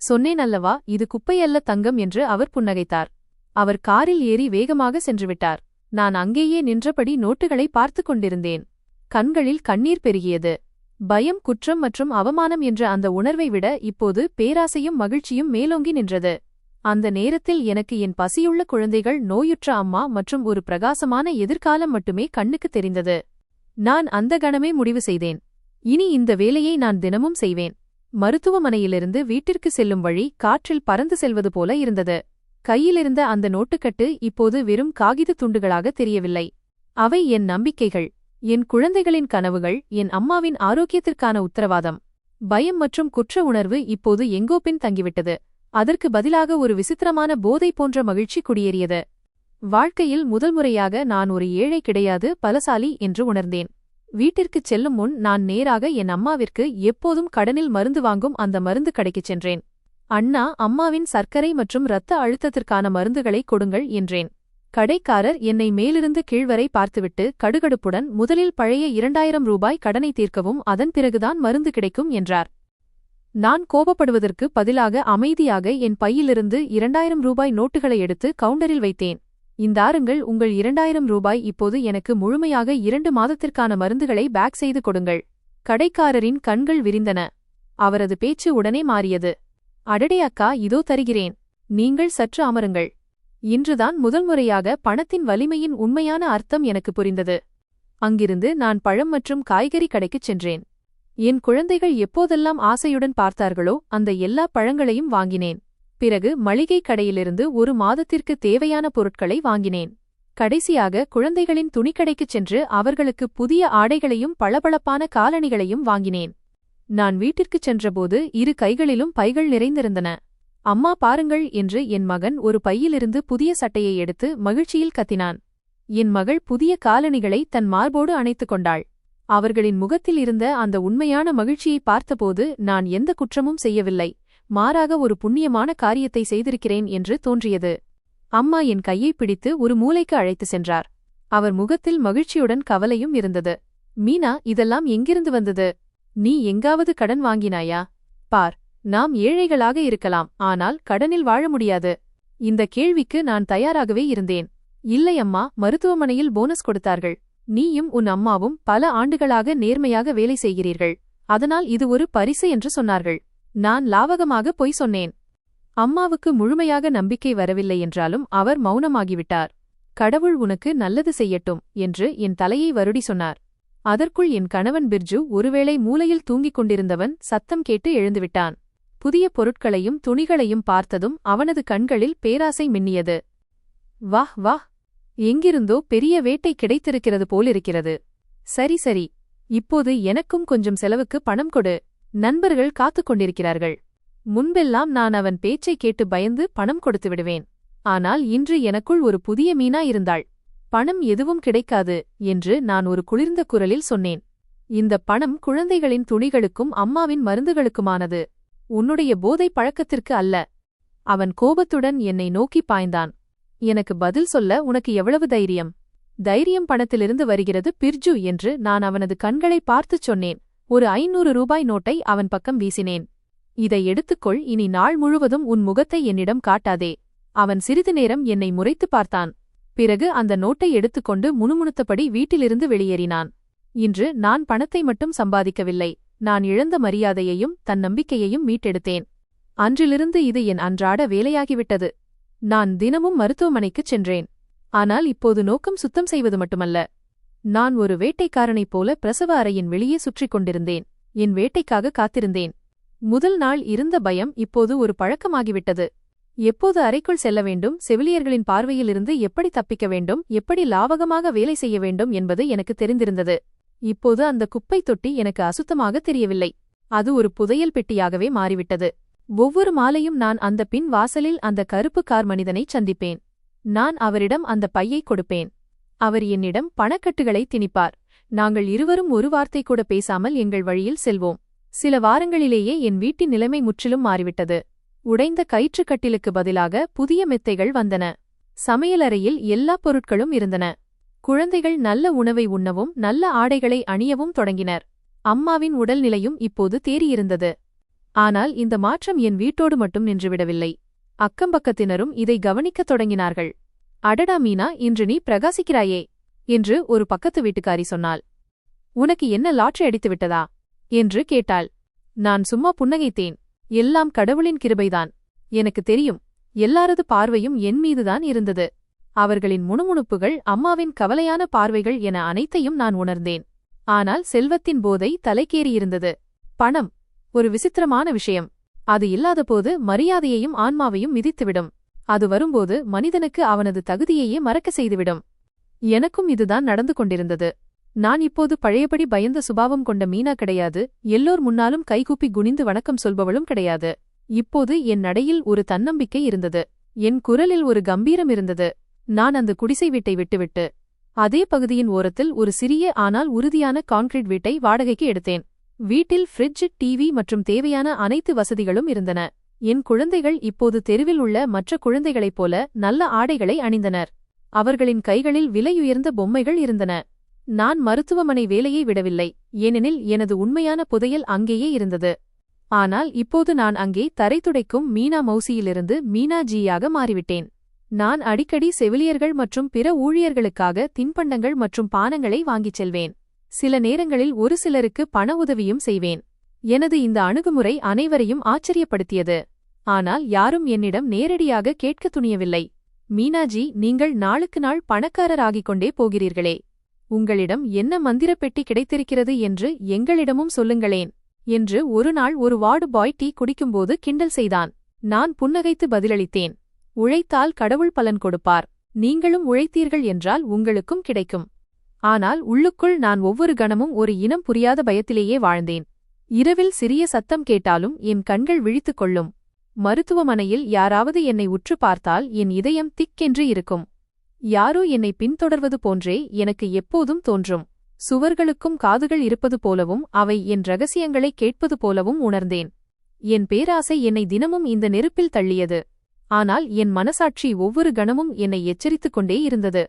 சொன்னேன் அல்லவா, இது குப்பையல்ல தங்கம் என்று அவர் புன்னகைத்தார். அவர் காரில் ஏறி வேகமாக சென்றுவிட்டார். நான் அங்கேயே நின்றபடி நோட்டுகளை பார்த்துக் கொண்டிருந்தேன். கண்களில் கண்ணீர் பெருகியது. பயம், குற்றம் மற்றும் அவமானம் என்ற அந்த உணர்வை விட இப்போது பேராசையும் மகிழ்ச்சியும் மேலோங்கி நின்றது. அந்த நேரத்தில் எனக்கு என் பசியுள்ள குழந்தைகள், நோயுற்ற அம்மா மற்றும் ஒரு பிரகாசமான எதிர்காலம் மட்டுமே கண்ணுக்கு தெரிந்தது. நான் அந்த கணமே முடிவு செய்தேன், இனி இந்த வேலையை நான் தினமும் செய்வேன். மருத்துவமனையிலிருந்து வீட்டிற்கு செல்லும் வழி காற்றில் பறந்து செல்வது போல இருந்தது. கையிலிருந்த அந்த நோட்டுக்கட்டு இப்போது வெறும் காகித துண்டுகளாக தெரியவில்லை. அவை என் நம்பிக்கைகள், என் குழந்தைகளின் கனவுகள், என் அம்மாவின் ஆரோக்கியத்திற்கான உத்தரவாதம். பயம் மற்றும் குற்ற உணர்வு இப்போது எங்கோ பின் தங்கிவிட்டது. அதற்கு பதிலாக ஒரு விசித்திரமான போதை போன்ற மகிழ்ச்சி குடியேறியது. வாழ்க்கையில் முதல் முறையாக நான் ஒரு ஏழை கிடையாது, பலசாலி என்று உணர்ந்தேன். வீட்டிற்குச் செல்லும் முன் நான் நேராக என் அம்மாவிற்கு எப்போதும் கடனில் மருந்து வாங்கும் அந்த மருந்து கடைக்குச் சென்றேன். அண்ணா, அம்மாவின் சர்க்கரை மற்றும் இரத்த அழுத்தத்திற்கான மருந்துகளை கொடுங்கள் என்றேன். கடைக்காரர் என்னை மேலிருந்து கீழ்வரை பார்த்துவிட்டு கடுகடுப்புடன், முதலில் பழைய 2000 ரூபாய் கடனை தீர்க்கவும், அதன் பிறகுதான் மருந்து கிடைக்கும் என்றார். நான் கோபப்படுவதற்கு பதிலாக அமைதியாக என் பையிலிருந்து 2000 ரூபாய் நோட்டுகளை எடுத்து கவுண்டரில் வைத்தேன். இந்தாருங்கள் உங்கள் 2000 ரூபாய், இப்போது எனக்கு முழுமையாக 2 மாதத்திற்கான மருந்துகளை பேக் செய்து கொடுங்கள். கடைக்காரரின் கண்கள் விரிந்தன. அவரது பேச்சு உடனே மாறியது. அடடே அக்கா, இதோ தருகிறேன். நீங்கள் சற்று அமருங்கள். இன்றுதான் முதல் முறையாக பணத்தின் வலிமையின் உண்மையான அர்த்தம் எனக்கு புரிந்தது. அங்கிருந்து நான் பழம் மற்றும் காய்கறி கடைக்குச் சென்றேன். என் குழந்தைகள் எப்போதெல்லாம் ஆசையுடன் பார்த்தார்களோ அந்த எல்லா பழங்களையும் வாங்கினேன். பிறகு மளிகை கடையிலிருந்து ஒரு மாதத்திற்கு தேவையான பொருட்களை வாங்கினேன். கடைசியாக குழந்தைகளின் துணிக்கடைக்குச் சென்று அவர்களுக்கு புதிய ஆடைகளையும் பளபளப்பான காலணிகளையும் வாங்கினேன். நான் வீட்டிற்குச் சென்றபோது 2 கைகளிலும் பைகள் நிறைந்திருந்தன. அம்மா பாருங்கள் என்று என் மகன் ஒரு பையிலிருந்து புதிய சட்டையை எடுத்து மகிழ்ச்சியில் கத்தினான். என் மகள் புதிய காலணிகளை தன் மார்போடு அணைத்துக் கொண்டாள். அவர்களின் முகத்தில் இருந்த அந்த உண்மையான மகிழ்ச்சியை பார்த்தபோது நான் எந்த குற்றமும் செய்யவில்லை, மாறாக ஒரு புண்ணியமான காரியத்தை செய்திருக்கிறேன் என்று தோன்றியது. அம்மா என் கையை பிடித்து ஒரு மூலைக்கு அழைத்து சென்றார். அவர் முகத்தில் மகிழ்ச்சியுடன் கவலையும் இருந்தது. மீனா, இதெல்லாம் எங்கிருந்து வந்தது? நீ எங்காவது கடன் வாங்கினாயா? பார், நாம் ஏழைகளாக இருக்கலாம், ஆனால் கடனில் வாழ முடியாது. இந்த கேள்விக்கு நான் தயாராகவே இருந்தேன். இல்லை அம்மா, மருத்துவமனையில் போனஸ் கொடுத்தார்கள். நீயும் உன் அம்மாவும் பல ஆண்டுகளாக நேர்மையாக வேலை செய்கிறீர்கள், அதனால் இது ஒரு பரிசு என்று சொன்னார்கள். நான் லாவகமாக பொய் சொன்னேன். அம்மாவுக்கு முழுமையாக நம்பிக்கை வரவில்லை என்றாலும் அவர் மௌனமாகிவிட்டார். கடவுள் உனக்கு நல்லது செய்யட்டும் என்று என் தலையை வருடி சொன்னார். அதற்குள் என் கணவன் பிர்ஜு, ஒருவேளை மூலையில் தூங்கிக் கொண்டிருந்தவன், சத்தம் கேட்டு எழுந்துவிட்டான். புதிய பொருட்களையும் துணிகளையும் பார்த்ததும் அவனது கண்களில் பேராசை மின்னியது. வாஹ் வாஹ், எங்கிருந்தோ பெரிய வேட்டை கிடைத்திருக்கிறது போலிருக்கிறது. சரி சரி, இப்போது எனக்கும் கொஞ்சம் செலவுக்கு பணம் கொடு. நண்பர்கள் காத்துக் கொண்டிருக்கிறார்கள். முன்பெல்லாம் நான் அவன் பேச்சை கேட்டு பயந்து பணம் கொடுத்து விடுவேன். ஆனால் இன்று எனக்குள் ஒரு புதிய மீனா இருந்தாள். பணம் எதுவும் கிடைக்காது என்று நான் ஒரு குளிர்ந்த குரலில் சொன்னேன். இந்த பணம் குழந்தைகளின் துணிகளுக்கும் அம்மாவின் மருந்துகளுக்குமானது, உன்னுடைய போதை பழக்கத்திற்கு அல்ல. அவன் கோபத்துடன் என்னை நோக்கி பாய்ந்தான். எனக்கு பதில் சொல்ல உனக்கு எவ்வளவு தைரியம்? தைரியம் பணத்திலிருந்து வருகிறது பிர்ஜு என்று நான் அவனது கண்களை பார்த்துச் சொன்னேன். ஒரு 500 ரூபாய் நோட்டை அவன் பக்கம் வீசினேன். இதை எடுத்துக்கொள், இனி நாள் முழுவதும் உன் முகத்தை என்னிடம் காட்டாதே. அவன் சிறிது நேரம் என்னை முறைத்து பார்த்தான். பிறகு அந்த நோட்டை எடுத்துக்கொண்டு முணுமுணுத்தபடி வீட்டிலிருந்து வெளியேறினான். இன்று நான் பணத்தை மட்டும் சம்பாதிக்கவில்லை, நான் இழந்த மரியாதையையும் தன்னம்பிக்கையையும் மீட்டெடுத்தேன். அன்றிலிருந்து இது என் அன்றாட வேலையாகிவிட்டது. நான் தினமும் மருத்துவமனைக்குச் சென்றேன். ஆனால் இப்போது நோக்கம் சுத்தம் செய்வது மட்டுமல்ல. நான் ஒரு வேட்டைக்காரனைப் போல பிரசவ அறையின் வெளியே சுற்றிக் கொண்டிருந்தேன். என் வேட்டைக்காக காத்திருந்தேன். முதல் நாள் இருந்த பயம் இப்போது ஒரு பழக்கமாகிவிட்டது. எப்போது அறைக்குள் செல்ல வேண்டும், செவிலியர்களின் பார்வையிலிருந்து எப்படி தப்பிக்க வேண்டும், எப்படி லாவகமாக வேலை செய்ய வேண்டும் என்பது எனக்கு தெரிந்திருந்தது. இப்போது அந்த குப்பை தொட்டி எனக்கு அசுத்தமாக தெரியவில்லை. அது ஒரு புதையல் பெட்டியாகவே மாறிவிட்டது. ஒவ்வொரு மாலையும் நான் அந்த பின் வாசலில் அந்த கருப்பு கார் மனிதனைச் சந்திப்பேன். நான் அவரிடம் அந்த பையை கொடுப்பேன். அவர் என்னிடம் பணக்கட்டுகளை திணிப்பார். நாங்கள் இருவரும் ஒரு வார்த்தை கூட பேசாமல் எங்கள் வழியில் செல்வோம். சில வாரங்களிலேயே என் வீட்டின் நிலைமை முற்றிலும் மாறிவிட்டது. உடைந்த கயிற்றுக்கட்டிலுக்கு பதிலாக புதிய மெத்தைகள் வந்தன. சமையலறையில் எல்லா பொருட்களும் இருந்தன. குழந்தைகள் நல்ல உணவை உண்ணவும் நல்ல ஆடைகளை அணியவும் தொடங்கினர். அம்மாவின் உடல்நிலையும் இப்போது தேறியிருந்தது. ஆனால் இந்த மாற்றம் என் வீட்டோடு மட்டும் நின்றுவிடவில்லை. அக்கம்பக்கத்தினரும் இதை கவனிக்கத் தொடங்கினார்கள். அடடா மீனா, இன்று நீ பிரகாசிக்கிறாயே என்று ஒரு பக்கத்து வீட்டுக்காரி சொன்னாள். உனக்கு என்ன லாட்டரி அடித்துவிட்டதா என்று கேட்டாள். நான் சும்மா புன்னகைத்தேன். எல்லாம் கடவுளின் கிருபைதான். எனக்கு தெரியும், எல்லாரது பார்வையும் என் மீதுதான் இருந்தது. அவர்களின் முணுமுணுப்புகள், அம்மாவின் கவலையான பார்வைகள் என அனைத்தையும் நான் உணர்ந்தேன். ஆனால் செல்வத்தின் போதை தலைக்கேறியிருந்தது. பணம் ஒரு விசித்திரமான விஷயம். அது இல்லாதபோது மரியாதையையும் ஆன்மாவையும் மிதித்துவிடும். அது வரும்போது மனிதனுக்கு அவனது தகுதியையே மறக்க செய்துவிடும். எனக்கும் இதுதான் நடந்து கொண்டிருந்தது. நான் இப்போது பழையபடி பயந்த சுபாவம் கொண்ட மீனா கிடையாது. எல்லோர் முன்னாலும் கைகூப்பி குனிந்து வணக்கம் சொல்பவளும் கிடையாது. இப்போது என் நடையில் ஒரு தன்னம்பிக்கை இருந்தது. என் குரலில் ஒரு கம்பீரம் இருந்தது. நான் அந்த குடிசை வீட்டை விட்டுவிட்டு அதே பகுதியின் ஓரத்தில் ஒரு சிறிய ஆனால் உறுதியான கான்கிரீட் வீட்டை வாடகைக்கு எடுத்தேன். வீட்டில் ஃப்ரிட்ஜ், டிவி மற்றும் தேவையான அனைத்து வசதிகளும் இருந்தன. என் குழந்தைகள் இப்போது தெருவில் உள்ள மற்ற குழந்தைகளைப் போல நல்ல ஆடைகளை அணிந்தனர். அவர்களின் கைகளில் விலையுயர்ந்த பொம்மைகள் இருந்தன. நான் மருத்துவமனை வேலையை விடவில்லை, ஏனெனில் எனது உண்மையான புதையல் அங்கேயே இருந்தது. ஆனால் இப்போது நான் அங்கே தரை துடைக்கும் மீனா மௌசியிலிருந்து மீனா ஜியாக மாறிவிட்டேன். நான் அடிக்கடி செவிலியர்கள் மற்றும் பிற ஊழியர்களுக்காக தின்பண்டங்கள் மற்றும் பானங்களை வாங்கிச் செல்வேன். சில நேரங்களில் ஒரு சிலருக்கு பண உதவியும் செய்வேன். எனது இந்த அணுகுமுறை அனைவரையும் ஆச்சரியப்படுத்தியது. ஆனால் யாரும் என்னிடம் நேரடியாக கேட்க துணியவில்லை. மீனாஜி, நீங்கள் நாளுக்கு நாள் பணக்காரராகிக் கொண்டே போகிறீர்களே, உங்களிடம் என்ன மந்திரப் பெட்டி கிடைத்திருக்கிறது என்று எங்களிடமும் சொல்லுங்களேன் என்று ஒருநாள் ஒரு வார்டு பாய் டீ குடிக்கும்போது கிண்டல் செய்தான். நான் புன்னகைத்து பதிலளித்தேன், உழைத்தால் கடவுள் பலன் கொடுப்பார். நீங்களும் உழைத்தீர்கள் என்றால் உங்களுக்கும் கிடைக்கும். ஆனால் உள்ளுக்குள் நான் ஒவ்வொரு கணமும் ஒரு இனம் புரியாத பயத்திலேயே வாழ்ந்தேன். இரவில் சிறிய சத்தம் கேட்டாலும் என் கண்கள் விழித்துக் கொள்ளும். மருத்துவமனையில் யாராவது என்னை உற்று பார்த்தால் என் இதயம் திக்கென்று இருக்கும். யாரோ என்னை பின்தொடர்வது போன்றே எனக்கு எப்போதும் தோன்றும். சுவர்களுக்கும் காதுகள் இருப்பது போலவும் அவை என் ரகசியங்களை கேட்பது போலவும் உணர்ந்தேன். என் பேராசை என்னை தினமும் இந்த நெருப்பில் தள்ளியது. ஆனால் என் மனசாட்சி ஒவ்வொரு கணமும் என்னை எச்சரித்துக் கொண்டே இருந்தது.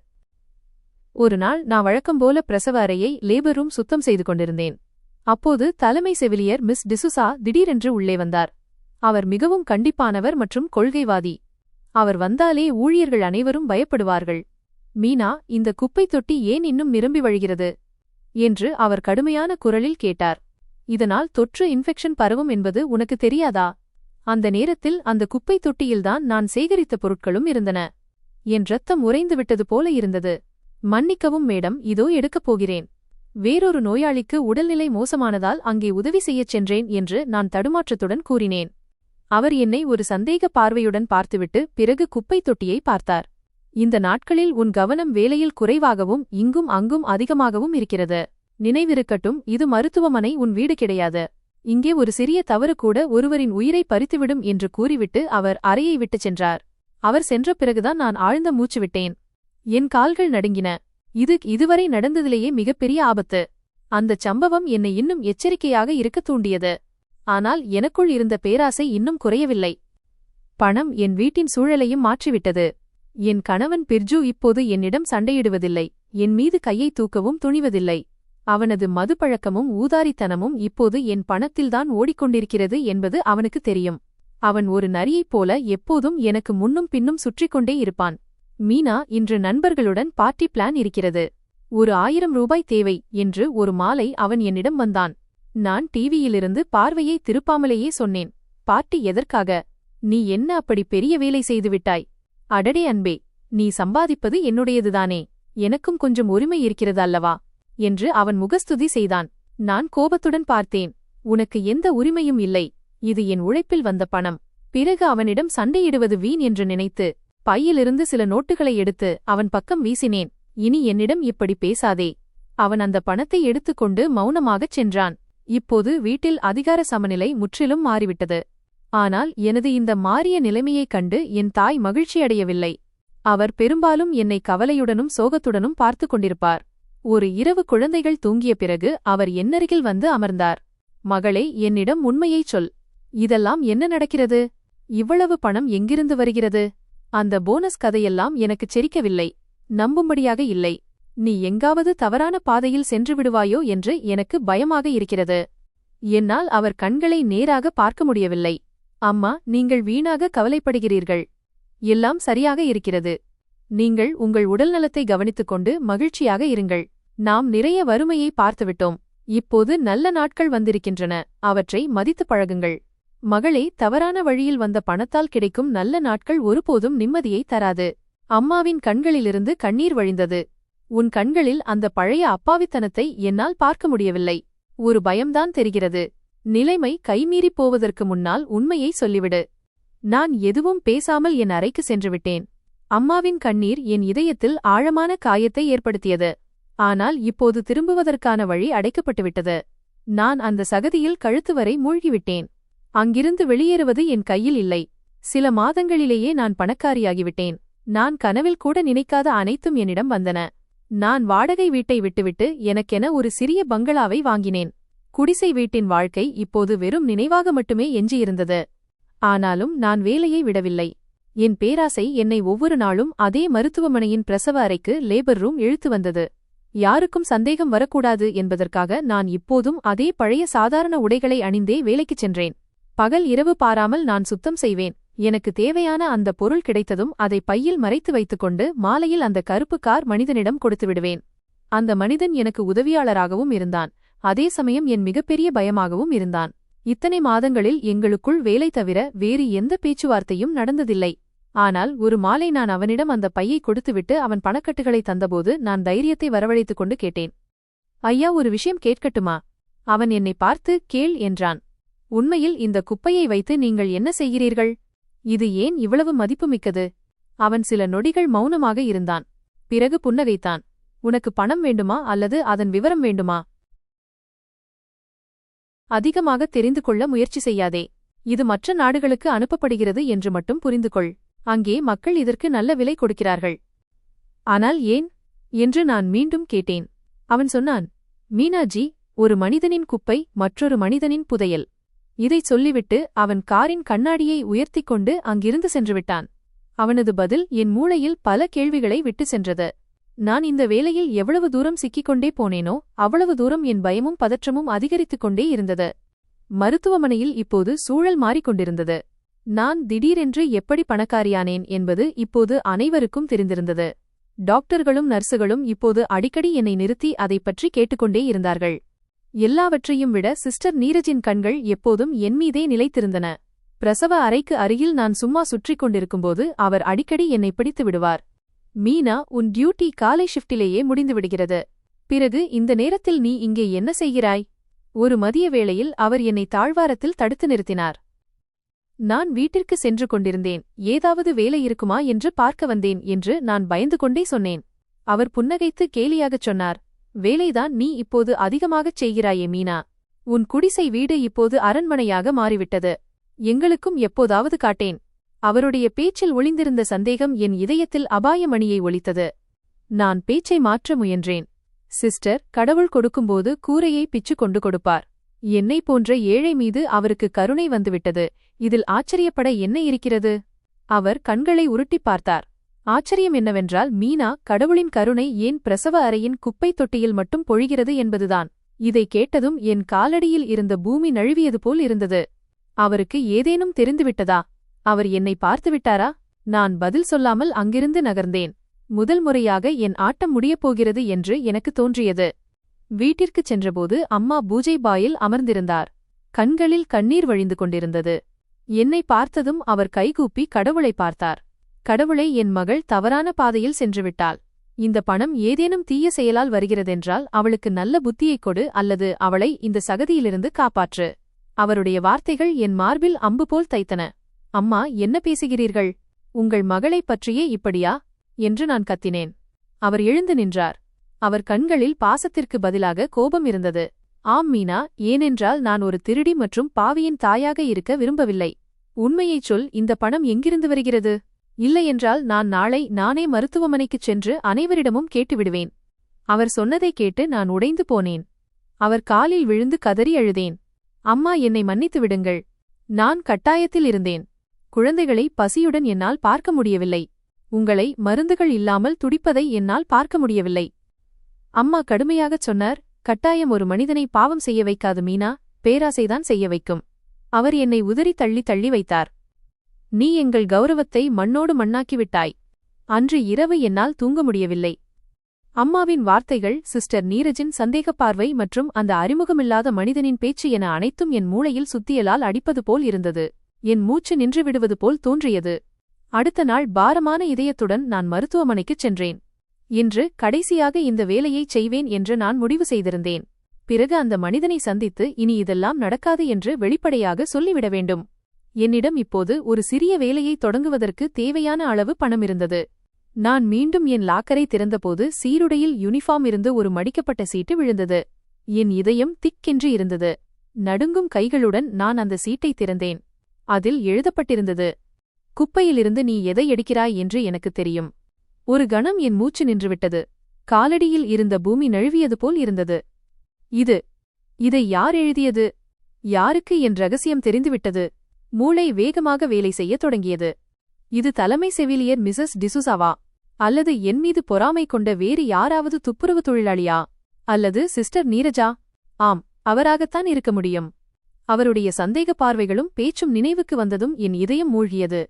ஒரு நாள் நான் வழக்கம்போல பிரசவ அறையை லேபர் ரூம் சுத்தம் செய்து கொண்டிருந்தேன். அப்போது தலைமை செவிலியர் மிஸ் டிசுசா திடீரென்று உள்ளே வந்தார். அவர் மிகவும் கண்டிப்பானவர் மற்றும் கொள்கைவாதி. அவர் வந்தாலே ஊழியர்கள் அனைவரும் பயப்படுவார்கள். மீனா, இந்த குப்பை தொட்டி ஏன் இன்னும் நிரம்பி வழிகிறது என்று அவர் கடுமையான குரலில் கேட்டார். இதனால் தொற்று இன்ஃபெக்ஷன் பரவும் என்பது உனக்கு தெரியாதா? அந்த நேரத்தில் அந்த குப்பை தொட்டியில்தான் நான் சேகரித்த பொருட்களும் இருந்தன. என் ரத்தம் உறைந்துவிட்டது போல இருந்தது. மன்னிக்கவும் மேடம், இதோ எடுக்கப் போகிறேன். வேறொரு நோயாளிக்கு உடல்நிலை மோசமானதால் அங்கே உதவி செய்யச் சென்றேன் என்று நான் தடுமாற்றத்துடன் கூறினேன். அவர் என்னை ஒரு சந்தேக பார்வையுடன் பார்த்துவிட்டு பிறகு குப்பை தொட்டியை பார்த்தார். இந்த நாட்களில் உன் கவனம் வேலையில் குறைவாகவும் இங்கும் அங்கும் அதிகமாகவும் இருக்கிறது. நினைவிருக்கட்டும், இது மருத்துவமனை, உன் வீடு கிடையாது. இங்கே ஒரு சிறிய தவறு கூட ஒருவரின் உயிரை பறித்துவிடும் என்று கூறிவிட்டு அவர் அறையை விட்டுச் சென்றார். அவர் சென்ற பிறகுதான் நான் ஆழ்ந்த மூச்சு விட்டேன். என் கால்கள் நடுங்கின. இதுவரை நடந்ததிலேயே மிகப்பெரிய ஆபத்து. அந்தச் சம்பவம் என்னை இன்னும் எச்சரிக்கையாக இருக்கத் தூண்டியது. ஆனால் எனக்குள் இருந்த பேராசை இன்னும் குறையவில்லை. பணம் என் வீட்டின் சூழலையும் மாற்றிவிட்டது. என் கணவன் பிர்ஜு இப்போது என்னிடம் சண்டையிடுவதில்லை, என் மீது கையை தூக்கவும் துணிவதில்லை. அவனது மதுப்பழக்கமும் ஊதாரித்தனமும் இப்போது என் பணத்தில்தான் ஓடிக்கொண்டிருக்கிறது என்பது அவனுக்கு தெரியும். அவன் ஒரு நரியைப் போல எப்போதும் எனக்கு முன்னும் பின்னும் சுற்றிக்கொண்டே இருப்பான். மீனா, இன்று நண்பர்களுடன் பார்ட்டி பிளான் இருக்கிறது. ஒரு 1000 ரூபாய் தேவை என்று ஒரு மாலை அவன் என்னிடம் வந்தான். நான் டிவியிலிருந்து பார்வையை திருப்பாமலேயே சொன்னேன், பார்ட்டி எதற்காக? நீ என்ன அப்படி பெரிய வேலை செய்துவிட்டாய்? அடடே அன்பே, நீ சம்பாதிப்பது என்னுடையதுதானே, எனக்கும் கொஞ்சம் உரிமை இருக்கிறது அல்லவா என்று அவன் முகஸ்துதி செய்தான். நான் கோபத்துடன் பார்த்தேன். உனக்கு எந்த உரிமையும் இல்லை, இது என் உழைப்பில் வந்த பணம். பிறகு அவனிடம் சண்டையிடுவது வீண் என்று நினைத்து பையிலிருந்து சில நோட்டுகளை எடுத்து அவன் பக்கம் வீசினேன். இனி என்னிடம் இப்படி பேசாதே. அவன் அந்த பணத்தை எடுத்துக்கொண்டு மௌனமாகச் சென்றான். இப்போது வீட்டில் அதிகார சமநிலை முற்றிலும் மாறிவிட்டது. ஆனால் எனது இந்த மாறிய நிலைமையைக் கண்டு என் தாய் மகிழ்ச்சியடையவில்லை. அவர் பெரும்பாலும் என்னை கவலையுடனும் சோகத்துடனும் பார்த்து கொண்டிருப்பார். ஒரு இரவு குழந்தைகள் தூங்கிய பிறகு அவர் என்னருகில் வந்து அமர்ந்தார். மகளே, என்னிடம் உண்மையைச் சொல். இதெல்லாம் என்ன நடக்கிறது? இவ்வளவு பணம் எங்கிருந்து வருகிறது? அந்த போனஸ் கதையெல்லாம் எனக்குச் செரிக்கவில்லை, நம்பும்படியாக இல்லை. நீ எங்காவது தவறான பாதையில் சென்று விடுவாயோ என்று எனக்கு பயமாக இருக்கிறது. என்னால் அவர் கண்களை நேராக பார்க்க முடியவில்லை. அம்மா, நீங்கள் வீணாக கவலைப்படுகிறீர்கள். எல்லாம் சரியாக இருக்கிறது. நீங்கள் உங்கள் உடல்நலத்தை கவனித்துக்கொண்டு மகிழ்ச்சியாக இருங்கள். நாம் நிறைய வறுமையை பார்த்துவிட்டோம். இப்போது நல்ல நாட்கள் வந்திருக்கின்றன, அவற்றை மதித்துப் பழகுங்கள். மகளே, தவறான வழியில் வந்த பணத்தால் கிடைக்கும் நல்ல நாட்கள் ஒருபோதும் நிம்மதியை தராது. அம்மாவின் கண்களிலிருந்து கண்ணீர் வழிந்தது. உன் கண்களில் அந்த பழைய அப்பாவித்தனத்தை என்னால் பார்க்க முடியவில்லை. ஒரு பயம்தான் தெரிகிறது. நிலைமை கைமீறிப் போவதற்கு முன்னால் உண்மையை சொல்லிவிடு. நான் எதுவும் பேசாமல் என் அறைக்கு சென்றுவிட்டேன். அம்மாவின் கண்ணீர் என் இதயத்தில் ஆழமான காயத்தை ஏற்படுத்தியது. ஆனால் இப்போது திரும்புவதற்கான வழி அடைக்கப்பட்டுவிட்டது. நான் அந்த சகதியில் கழுத்து வரை மூழ்கிவிட்டேன். அங்கிருந்து வெளியேறுவது என் கையில் இல்லை. சில மாதங்களிலேயே நான் பணக்காரியாகிவிட்டேன். நான் கனவில் கூட நினைக்காத அனைத்தும் என்னிடம் வந்தன. நான் வாடகை வீட்டை விட்டுவிட்டு எனக்கென ஒரு சிறிய பங்களாவை வாங்கினேன். குடிசை வீட்டின் வாழ்க்கை இப்போது வெறும் நினைவாக மட்டுமே எஞ்சியிருந்தது. ஆனாலும் நான் வேலையை விடவில்லை. என் பேராசை என்னை ஒவ்வொரு நாளும் அதே மருத்துவமனையின் பிரசவ அறைக்கு லேபர் ரூம் இழுத்து வந்தது. யாருக்கும் சந்தேகம் வரக்கூடாது என்பதற்காக நான் இப்போதும் அதே பழைய சாதாரண உடைகளை அணிந்தே வேலைக்குச் சென்றேன். பகல் இரவு பாராமல் நான் சுத்தம் செய்வேன். எனக்கு தேவையான அந்த பொருள் கிடைத்ததும் அதை பையில் மறைத்து வைத்துக்கொண்டு மாலையில் அந்த கருப்பு கார் மனிதனிடம் கொடுத்து விடுவேன். அந்த மனிதன் எனக்கு உதவியாளராகவும் இருந்தான். அதே சமயம் என் மிகப்பெரிய பயமாகவும் இருந்தான். இத்தனை மாதங்களில் எங்களுக்குள் வேலை தவிர வேறு எந்த பேச்சுவார்த்தையும் நடந்ததில்லை. ஆனால் ஒரு மாலை நான் அவனிடம் அந்த பையை கொடுத்துவிட்டு அவன் பணக்கட்டுகளை தந்தபோது நான் தைரியத்தை வரவழைத்துக் கொண்டு கேட்டேன். ஐயா, ஒரு விஷயம் கேட்கட்டுமா? அவன் என்னை பார்த்து கேள் என்றான். உண்மையில் இந்த குப்பையை வைத்து நீங்கள் என்ன செய்கிறீர்கள்? இது ஏன் இவ்வளவு மதிப்புமிக்கது? அவன் சில நொடிகள் மௌனமாக இருந்தான். பிறகு புன்னகைத்தான். உனக்கு பணம் வேண்டுமா அல்லது அதன் விவரம் வேண்டுமா? அதிகமாக தெரிந்து கொள்ள முயற்சி செய்யாதே. இது மற்ற நாடுகளுக்கு அனுப்பப்படுகிறது என்று மட்டும் புரிந்து கொள். அங்கே மக்கள் இதற்கு நல்ல விலை கொடுக்கிறார்கள். ஆனால் ஏன் என்று நான் மீண்டும் கேட்டேன். அவன் சொன்னான், மீனாஜி, ஒரு மனிதனின் குப்பை மற்றொரு மனிதனின் புதையல். இதைச் சொல்லிவிட்டு அவன் காரின் கண்ணாடியை உயர்த்திக் கொண்டு அங்கிருந்து சென்றுவிட்டான். அவனது பதில் என் மூளையில் பல கேள்விகளை விட்டு சென்றது. நான் இந்த வேலையில் எவ்வளவு தூரம் சிக்கிக்கொண்டே போனேனோ அவ்வளவு தூரம் என் பயமும் பதற்றமும் அதிகரித்துக் கொண்டே இருந்தது. மருத்துவமனையில் இப்போது சூழல் மாறிக்கொண்டிருந்தது. நான் திடீரென்று எப்படி பணக்காரியானேன் என்பது இப்போது அனைவருக்கும் தெரிந்திருந்தது. டாக்டர்களும் நர்சுகளும் இப்போது அடிக்கடி என்னை நிறுத்தி அதைப் பற்றி கேட்டுக்கொண்டே இருந்தார்கள். எல்லாவற்றையும் விட சிஸ்டர் நீரஜின் கண்கள் எப்போதும் என்மீதே நிலைத்திருந்தன. பிரசவ அறைக்கு அருகில் நான் சும்மா சுற்றிக் கொண்டிருக்கும்போது அவர் அடிக்கடி என்னை பிடித்து விடுவார். மீனா, உன் டியூட்டி காலை ஷிஃப்டிலேயே முடிந்துவிடுகிறது. பிறகு இந்த நேரத்தில் நீ இங்கே என்ன செய்கிறாய்? ஒரு மதிய வேளையில் அவர் என்னை தாழ்வாரத்தில் தடுத்து நிறுத்தினார். நான் வீட்டிற்கு சென்று கொண்டிருந்தேன். ஏதாவது வேலை இருக்குமா என்று பார்க்க வந்தேன் என்று நான் பயந்து கொண்டே சொன்னேன். அவர் புன்னகைத்து கேலியாகச் சொன்னார், வேலைதான் நீ இப்போது அதிகமாகச் செய்கிறாயே மீனா. உன் குடிசை வீடு இப்போது அரண்மனையாக மாறிவிட்டது. எங்களுக்கும் எப்போதாவது காட்டேன். அவருடைய பேச்சில் ஒளிந்திருந்த சந்தேகம் என் இதயத்தில் அபாயமணியை ஒலித்தது. நான் பேச்சை மாற்ற முயன்றேன். சிஸ்டர், கடவுள் கொடுக்கும்போது கூரையை பிச்சு கொண்டு கொடுப்பார். என்னை போன்ற ஏழை மீது அவருக்கு கருணை வந்துவிட்டது. இதில் ஆச்சரியப்பட என்ன இருக்கிறது? அவர் கண்களை உருட்டிப் பார்த்தார். ஆச்சரியம் என்னவென்றால், மீனா, கடவுளின் கருணை ஏன் பிரசவ அறையின் குப்பைத் தொட்டியில் மட்டும் பொழிகிறது என்பதுதான். இதை கேட்டதும் என் காலடியில் இருந்த பூமி நழுவியது போல் இருந்தது. அவருக்கு ஏதேனும் தெரிந்துவிட்டதா? அவர் என்னை பார்த்துவிட்டாரா? நான் பதில் சொல்லாமல் அங்கிருந்து நகர்ந்தேன். முதல் முறையாக என் ஆட்டம் முடியப்போகிறது என்று எனக்கு தோன்றியது. வீட்டிற்குச் சென்றபோது அம்மா பூஜை பாயில் அமர்ந்திருந்தார். கண்களில் கண்ணீர் வழிந்து கொண்டிருந்தது. என்னை பார்த்ததும் அவர் கைகூப்பி கடவுளை பார்த்தார். கடவுளை, என் மகள் தவறான பாதையில் சென்றுவிட்டாள். இந்த பணம் ஏதேனும் தீய செயலால் வருகிறதென்றால் அவளுக்கு நல்ல புத்தியைக் கொடு அல்லது அவளை இந்த சகதியிலிருந்து காப்பாற்று. அவருடைய வார்த்தைகள் என் மார்பில் அம்பு போல் தைத்தன. அம்மா, என்ன பேசுகிறீர்கள்? உங்கள் மகளைப் பற்றியே இப்படியா என்று நான் கத்தினேன். அவர் எழுந்து நின்றார். அவர் கண்களில் பாசத்திற்கு பதிலாக கோபம் இருந்தது. ஆம் மீனா, ஏனென்றால் நான் ஒரு திருடி மற்றும் பாவியின் தாயாக இருக்க விரும்பவில்லை. உண்மையைச் சொல், இந்த பணம் எங்கிருந்து வருகிறது? இல்லையென்றால் நாளை நானே மருத்துவமனைக்குச் சென்று அனைவரிடமும் கேட்டுவிடுவேன். அவர் சொன்னதை கேட்டு நான் உடைந்து போனேன். அவர் காலில் விழுந்து கதறி அழுதேன். அம்மா, என்னை மன்னித்து விடுங்கள். நான் கட்டாயத்தில் இருந்தேன். குழந்தைகளை பசியுடன் என்னால் பார்க்க முடியவில்லை. உங்களை மருந்துகள் இல்லாமல் துடிப்பதை என்னால் பார்க்க முடியவில்லை. அம்மா கடுமையாகச் சொன்னார், கட்டாயம் ஒரு மனிதனை பாவம் செய்ய வைக்காது மீனா, பேராசைதான் செய்ய வைக்கும். அவர் என்னை உதறி தள்ளி தள்ளி வைத்தார். நீ எங்கள் கௌரவத்தை மண்ணோடு மண்ணாக்கிவிட்டாய். அன்று இரவு என்னால் தூங்க முடியவில்லை. அம்மாவின் வார்த்தைகள், சிஸ்டர் நீரஜின் சந்தேகப் பார்வை மற்றும் அந்த அறிமுகமில்லாத மனிதனின் பேச்சு என அனைத்தும் என் மூளையில் சுத்தியலால் அடிப்பது போல் இருந்தது. என் மூச்சு நின்றுவிடுவது போல் தோன்றியது. அடுத்த நாள் பாரமான இதயத்துடன் நான் மருத்துவமனைக்குச் சென்றேன். இன்று கடைசியாக இந்த வேலையைச் செய்வேன் என்று நான் முடிவு செய்திருந்தேன். பிறகு அந்த மனிதனை சந்தித்து இனி இதெல்லாம் நடக்காது என்று வெளிப்படையாக சொல்லிவிட வேண்டும். என்னிடம் இப்போது ஒரு சிறிய வேலையை தொடங்குவதற்கு தேவையான அளவு பணம் இருந்தது. நான் மீண்டும் என் லாக்கரை திறந்தபோது சீருடையில் யூனிஃபார்ம் இருந்து ஒரு மடிக்கப்பட்ட சீட்டு விழுந்தது. என் இதயம் திக்கென்று இருந்தது. நடுங்கும் கைகளுடன் நான் அந்த சீட்டை திறந்தேன். அதில் எழுதப்பட்டிருந்தது, குப்பையிலிருந்து நீ எதை எடுக்கிறாய் என்று எனக்கு தெரியும். ஒரு கணம் என் மூச்சு நின்றுவிட்டது. காலடியில் இருந்த பூமி நழுவியது போல் இருந்தது. இதை யார் எழுதியது? யாருக்கு என் ரகசியம் தெரிந்துவிட்டது? மூளை வேகமாக வேலை செய்யத் தொடங்கியது. இது தலைமை செவிலியர் மிசஸ் டிசுசாவா? அல்லது என் மீது பொறாமை கொண்ட வேறு யாராவது துப்புரவு தொழிலாளியா? அல்லது சிஸ்டர் நீரஜா? ஆம், அவராகத்தான் இருக்க முடியும். அவருடைய சந்தேக பார்வைகளும் பேச்சும் நினைவுக்கு வந்ததும் என் இதயம் மூழ்கியது.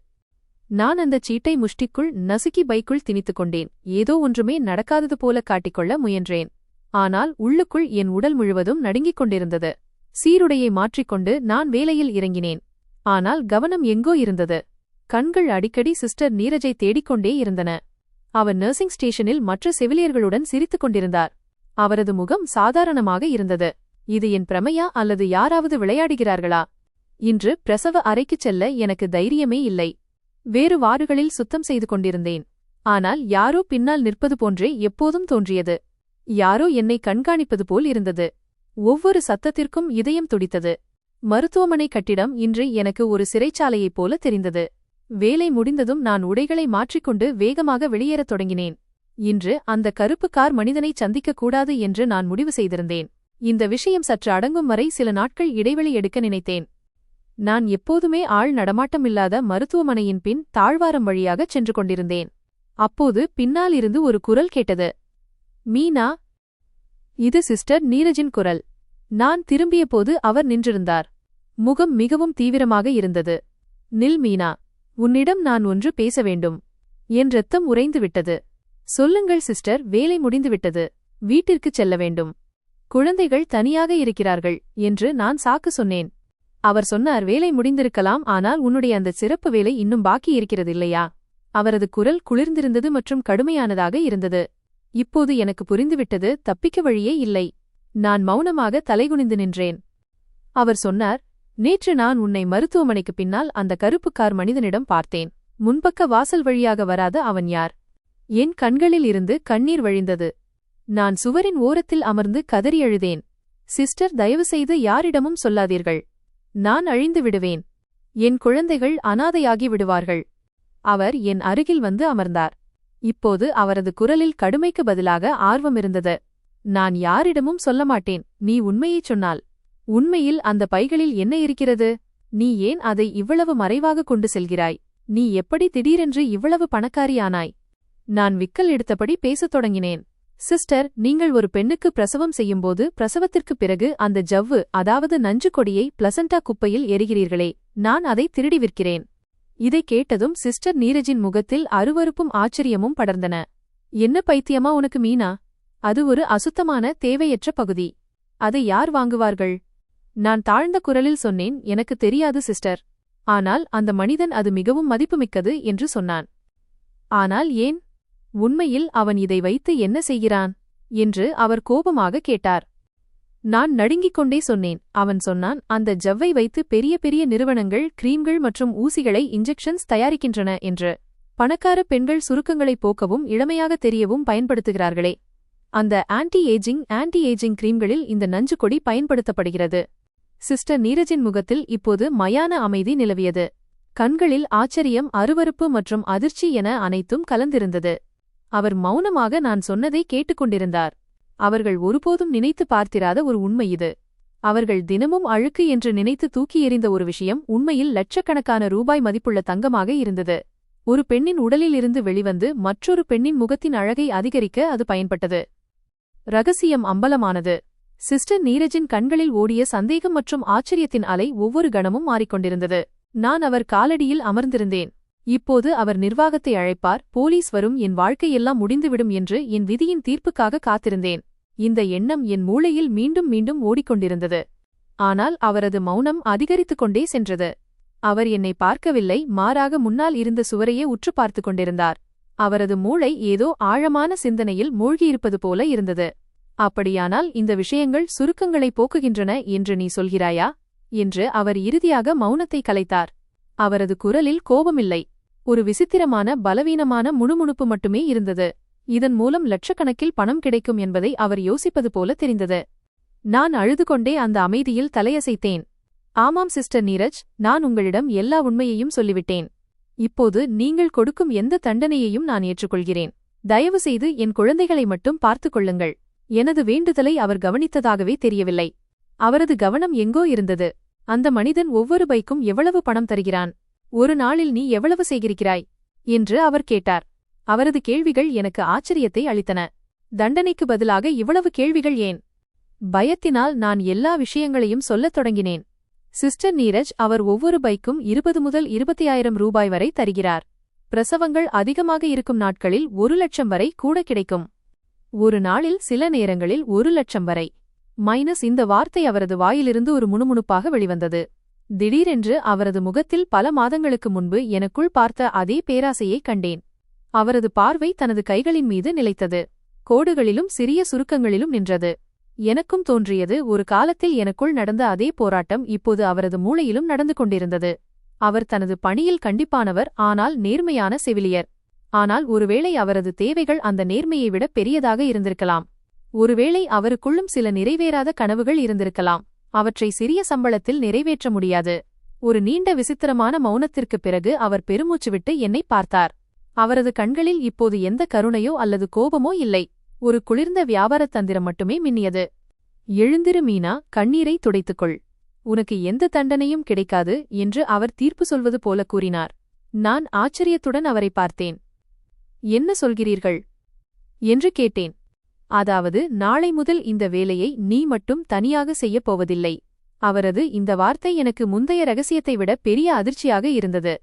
நான் அந்தச் சீட்டை முஷ்டிக்குள் நசுக்கி பைக்குள் திணித்துக் கொண்டேன். ஏதோ ஒன்றுமே நடக்காதது போல காட்டிக்கொள்ள முயன்றேன். ஆனால் உள்ளுக்குள் என் உடல் முழுவதும் நடுங்கிக் கொண்டிருந்தது. சீருடையை மாற்றிக்கொண்டு நான் வேலையில் இறங்கினேன். ஆனால் கவனம் எங்கோ இருந்தது. கண்கள் அடிக்கடி சிஸ்டர் நீரஜை தேடிக்கொண்டே இருந்தன. அவர் நர்சிங் ஸ்டேஷனில் மற்ற செவிலியர்களுடன் சிரித்துக் கொண்டிருந்தார். அவரது முகம் சாதாரணமாக இருந்தது. இது என் பிரமையா அல்லது யாராவது விளையாடுகிறார்களா? இன்று பிரசவ அறைக்குச் செல்ல எனக்கு தைரியமே இல்லை. வேறு வார்டுகளில் சுத்தம் செய்து கொண்டிருந்தேன். ஆனால் யாரோ பின்னால் நிற்பது போன்றே எப்போதும் தோன்றியது. யாரோ என்னை கண்காணிப்பது போல் இருந்தது. ஒவ்வொரு சத்தத்திற்கும் இதயம் துடித்தது. மருத்துவமனை கட்டிடம் இன்று எனக்கு ஒரு சிறைச்சாலையைப் போல தெரிந்தது. வேலை முடிந்ததும் நான் உடைகளை மாற்றிக்கொண்டு வேகமாக வெளியேறத் தொடங்கினேன். இன்று அந்த கருப்பு கார் மனிதனை சந்திக்கக் கூடாது என்று நான் முடிவு செய்திருந்தேன். இந்த விஷயம் சற்று அடங்கும் வரை சில நாட்கள் இடைவெளி எடுக்க நினைத்தேன். நான் எப்போதுமே ஆள் நடமாட்டமில்லாத மருத்துவமனையின் பின் தாழ்வாரம் வழியாகச் சென்று கொண்டிருந்தேன். அப்போது பின்னால் இருந்து ஒரு குரல் கேட்டது. மீனா? இது சிஸ்டர் நீரஜின் குரல். நான் திரும்பியபோது அவர் நின்றிருந்தார். முகம் மிகவும் தீவிரமாக இருந்தது. நில் மீனா, உன்னிடம் நான் ஒன்று பேச வேண்டும். என் ரத்தம் உறைந்துவிட்டது. சொல்லுங்கள் சிஸ்டர், வேலை முடிந்துவிட்டது. வீட்டிற்குச் செல்ல வேண்டும். குழந்தைகள் தனியாக இருக்கிறார்கள் என்று நான் சாக்கு சொன்னேன். அவர் சொன்னார், வேலை முடிந்திருக்கலாம், ஆனால் உன்னுடைய அந்த சிறப்பு வேலை இன்னும் பாக்கி இருக்கிறது இல்லையா? அவரது குரல் குளிர்ந்திருந்தது மற்றும் கடுமையானதாக இருந்தது. இப்போது எனக்கு புரிந்துவிட்டது, தப்பிக்க வழியே இல்லை. நான் மௌனமாக தலைகுனிந்து நின்றேன். அவர் சொன்னார், நேற்று நான் உன்னை மருத்துவமனைக்கு பின்னால் அந்த கருப்பு கார் மனிதனிடம் பார்த்தேன். முன்பக்க வாசல் வழியாக வராத அவன் யார்? என் கண்களில் இருந்து கண்ணீர் வழிந்தது. நான் சுவரின் ஓரத்தில் அமர்ந்து கதறி அழுதேன். சிஸ்டர், தயவுசெய்து யாரிடமும் சொல்லாதீர்கள். நான் அழிந்து விடுவேன். என் குழந்தைகள் அனாதையாகி விடுவார்கள். அவர் என் அருகில் வந்து அமர்ந்தார். இப்போது அவரது குரலில் கடுமைக்கு பதிலாக ஆர்வம் இருந்தது. நான் யாரிடமும் சொல்ல மாட்டேன், நீ உண்மையைச் சொன்னால். உண்மையில் அந்த பைகளில் என்ன இருக்கிறது? நீ ஏன் அதை இவ்வளவு மறைவாக கொண்டு செல்கிறாய்? நீ எப்படி திடீரென்று இவ்வளவு பணக்காரியானாய்? நான் விக்கல் எடுத்தபடி பேசத் தொடங்கினேன். சிஸ்டர், நீங்கள் ஒரு பெண்ணுக்கு பிரசவம் செய்யும்போது பிரசவத்திற்குப் பிறகு அந்த ஜவ்வு, அதாவது நஞ்சு கொடியை பிளசண்டா குப்பையில் எறிகிறீர்களே, நான் அதை திருடி விற்கிறேன். இதை கேட்டதும் சிஸ்டர் நீரஜின் முகத்தில் அருவருப்பும் ஆச்சரியமும் படர்ந்தன. என்ன பைத்தியமா உனக்கு மீனா? அது ஒரு அசுத்தமான தேவையற்ற பகுதி. அதை யார் வாங்குவார்கள்? நான் தாழ்ந்த குரலில் சொன்னேன், எனக்கு தெரியாது சிஸ்டர். ஆனால் அந்த மனிதன் அது மிகவும் மதிப்புமிக்கது என்று சொன்னான். ஆனால் ஏன்? உண்மையில் அவன் இதை வைத்து என்ன செய்கிறான் என்று அவர் கோபமாக கேட்டார். நான் நடுங்கிக் கொண்டே சொன்னேன். அவன் சொன்னான், அந்த ஜவ்வை வைத்து பெரிய பெரிய நிறுவனங்கள் கிரீம்கள் மற்றும் ஊசிகளை இன்ஜெக்ஷன்ஸ் தயாரிக்கின்றன என்று. பணக்கார பெண்கள் சுருக்கங்களை போக்கவும் இளமையாக தெரியவும் பயன்படுத்துகிறார்களே, அந்த ஆன்டி ஏஜிங் கிரீம்களில் இந்த நஞ்சு கொடி பயன்படுத்தப்படுகிறது. சிஸ்டர் நீரஜின் முகத்தில் இப்போது மயான அமைதி நிலவியது. கண்களில் ஆச்சரியம், அருவருப்பு மற்றும் அதிர்ச்சி என அனைத்தும் கலந்திருந்தது. அவர் மௌனமாக நான் சொன்னதை கேட்டுக்கொண்டிருந்தார். அவர்கள் ஒருபோதும் நினைத்து பார்த்திராத ஒரு உண்மை இது. அவர்கள் தினமும் அழுக்கு என்று நினைத்து தூக்கி எறிந்த ஒரு விஷயம் உண்மையில் லட்சக்கணக்கான ரூபாய் மதிப்புள்ள தங்கமாக இருந்தது. ஒரு பெண்ணின் உடலில் இருந்து வெளிவந்து மற்றொரு பெண்ணின் முகத்தின் அழகை அதிகரிக்க அது பயன்பட்டது. ரகசியம் அம்பலமானது. சிஸ்டர் நீரஜின் கண்களில் ஓடிய சந்தேகம் மற்றும் ஆச்சரியத்தின் அலை ஒவ்வொரு கணமும் மாறிக்கொண்டிருந்தது. நான் அவர் காலடியில் அமர்ந்திருந்தேன். இப்போது அவர் நிர்வாகத்தை அழைப்பார், போலீஸ் வரும், என் வாழ்க்கையெல்லாம் முடிந்துவிடும் என்று என் விதியின் தீர்ப்புக்காக காத்திருந்தேன். இந்த எண்ணம் என் மூளையில் மீண்டும் மீண்டும் ஓடிக்கொண்டிருந்தது. ஆனால் அவரது மௌனம் அதிகரித்துக் கொண்டே சென்றது. அவர் என்னை பார்க்கவில்லை, மாறாக முன்னால் இருந்த சுவரையே உற்று பார்த்து கொண்டிருந்தார். அவரது மூளை ஏதோ ஆழமான சிந்தனையில் மூழ்கியிருப்பது போல இருந்தது. அப்படியானால் இந்த விஷயங்கள் சுருக்கங்களை போக்குகின்றன என்று நீ சொல்கிறாயா என்று அவர் இறுதியாக மௌனத்தை கலைத்தார். அவரது குரலில் கோபமில்லை, ஒரு விசித்திரமான பலவீனமான முணுமுணுப்பு மட்டுமே இருந்தது. இதன் மூலம் லட்சக்கணக்கில் பணம் கிடைக்கும் என்பதை அவர் யோசிப்பது போல தெரிந்தது. நான் அழுது கொண்டே அந்த அமைதியில் தலையசைத்தேன். ஆமாம் சிஸ்டர் நீரஜ், நான் உங்களிடம் எல்லா உண்மையையும் சொல்லிவிட்டேன். இப்போது நீங்கள் கொடுக்கும் எந்த தண்டனையையும் நான் ஏற்றுக்கொள்கிறேன். தயவுசெய்து என் குழந்தைகளை மட்டும் பார்த்துக் கொள்ளுங்கள். எனது வேண்டுதலை அவர் கவனித்ததாகவே தெரியவில்லை. அவரது கவனம் எங்கோ இருந்தது. அந்த மனிதன் ஒவ்வொரு பைக்கும் எவ்வளவு பணம் தருகிறான், ஒரு நாளில் நீ எவ்வளவு சேகரிக்கிறாய் என்று அவர் கேட்டார். அவரது கேள்விகள் எனக்கு ஆச்சரியத்தை அளித்தன. தண்டனைக்கு பதிலாக இவ்வளவு கேள்விகள் ஏன்? பயத்தினால் நான் எல்லா விஷயங்களையும் சொல்லத் தொடங்கினேன். சிஸ்டர் நீரஜ், அவர் ஒவ்வொரு பைக்கும் 20 முதல் 25,000 ரூபாய் வரை தருகிறார். பிரசவங்கள் அதிகமாக இருக்கும் நாட்களில் 1,00,000 வரை கூட கிடைக்கும். ஒரு நாளில் சில நேரங்களில் 1,00,000 வரை. இந்த வார்த்தை அவரது வாயிலிருந்து ஒரு முணுமுணுப்பாக வெளிவந்தது. திடீரென்று அவரது முகத்தில் பல மாதங்களுக்கு முன்பு எனக்குள் பார்த்த அதே பேராசையை கண்டேன். அவரது பார்வை தனது கைகளின் மீது நிலைத்தது. கோடுகளிலும் சிறிய சுருக்கங்களிலும் நின்றது. எனக்கும் தோன்றியது, ஒரு காலத்தில் எனக்குள் நடந்த அதே போராட்டம் இப்போது அவரது மூளையிலும் நடந்து கொண்டிருந்தது. அவர் தனது பணியில் கண்டிப்பானவர், ஆனால் நேர்மையான செவிலியர். ஆனால் ஒருவேளை அவரது தேவைகள் அந்த நேர்மையை விட பெரியதாக இருந்திருக்கலாம். ஒருவேளை அவருக்குள்ளும் சில நிறைவேறாத கனவுகள் இருந்திருக்கலாம். அவற்றை சிறிய சம்பளத்தில் நிறைவேற்ற முடியாது. ஒரு நீண்ட விசித்திரமான மௌனத்திற்குப் பிறகு அவர் பெருமூச்சுவிட்டு என்னை பார்த்தார். அவரது கண்களில் இப்போது எந்த கருணையோ அல்லது கோபமோ இல்லை. ஒரு குளிர்ந்த வியாபாரத் தந்திரம் மட்டுமே மின்னியது. எழுந்திரு மீனா, கண்ணீரை துடைத்துக்கொள். உனக்கு எந்த தண்டனையும் கிடைக்காது என்று அவர் தீர்ப்பு சொல்வது போல கூறினார். நான் ஆச்சரியத்துடன் அவரை பார்த்தேன். என்ன சொல்கிறீர்கள் என்று கேட்டேன். அதாவது, நாளை முதல் இந்த வேலையை நீ மட்டும் தனியாக செய்யப் போவதில்லை. அவரது இந்த வார்த்தை எனக்கு முந்தைய ரகசியத்தை விட பெரிய அதிர்ச்சியாக இருந்தது.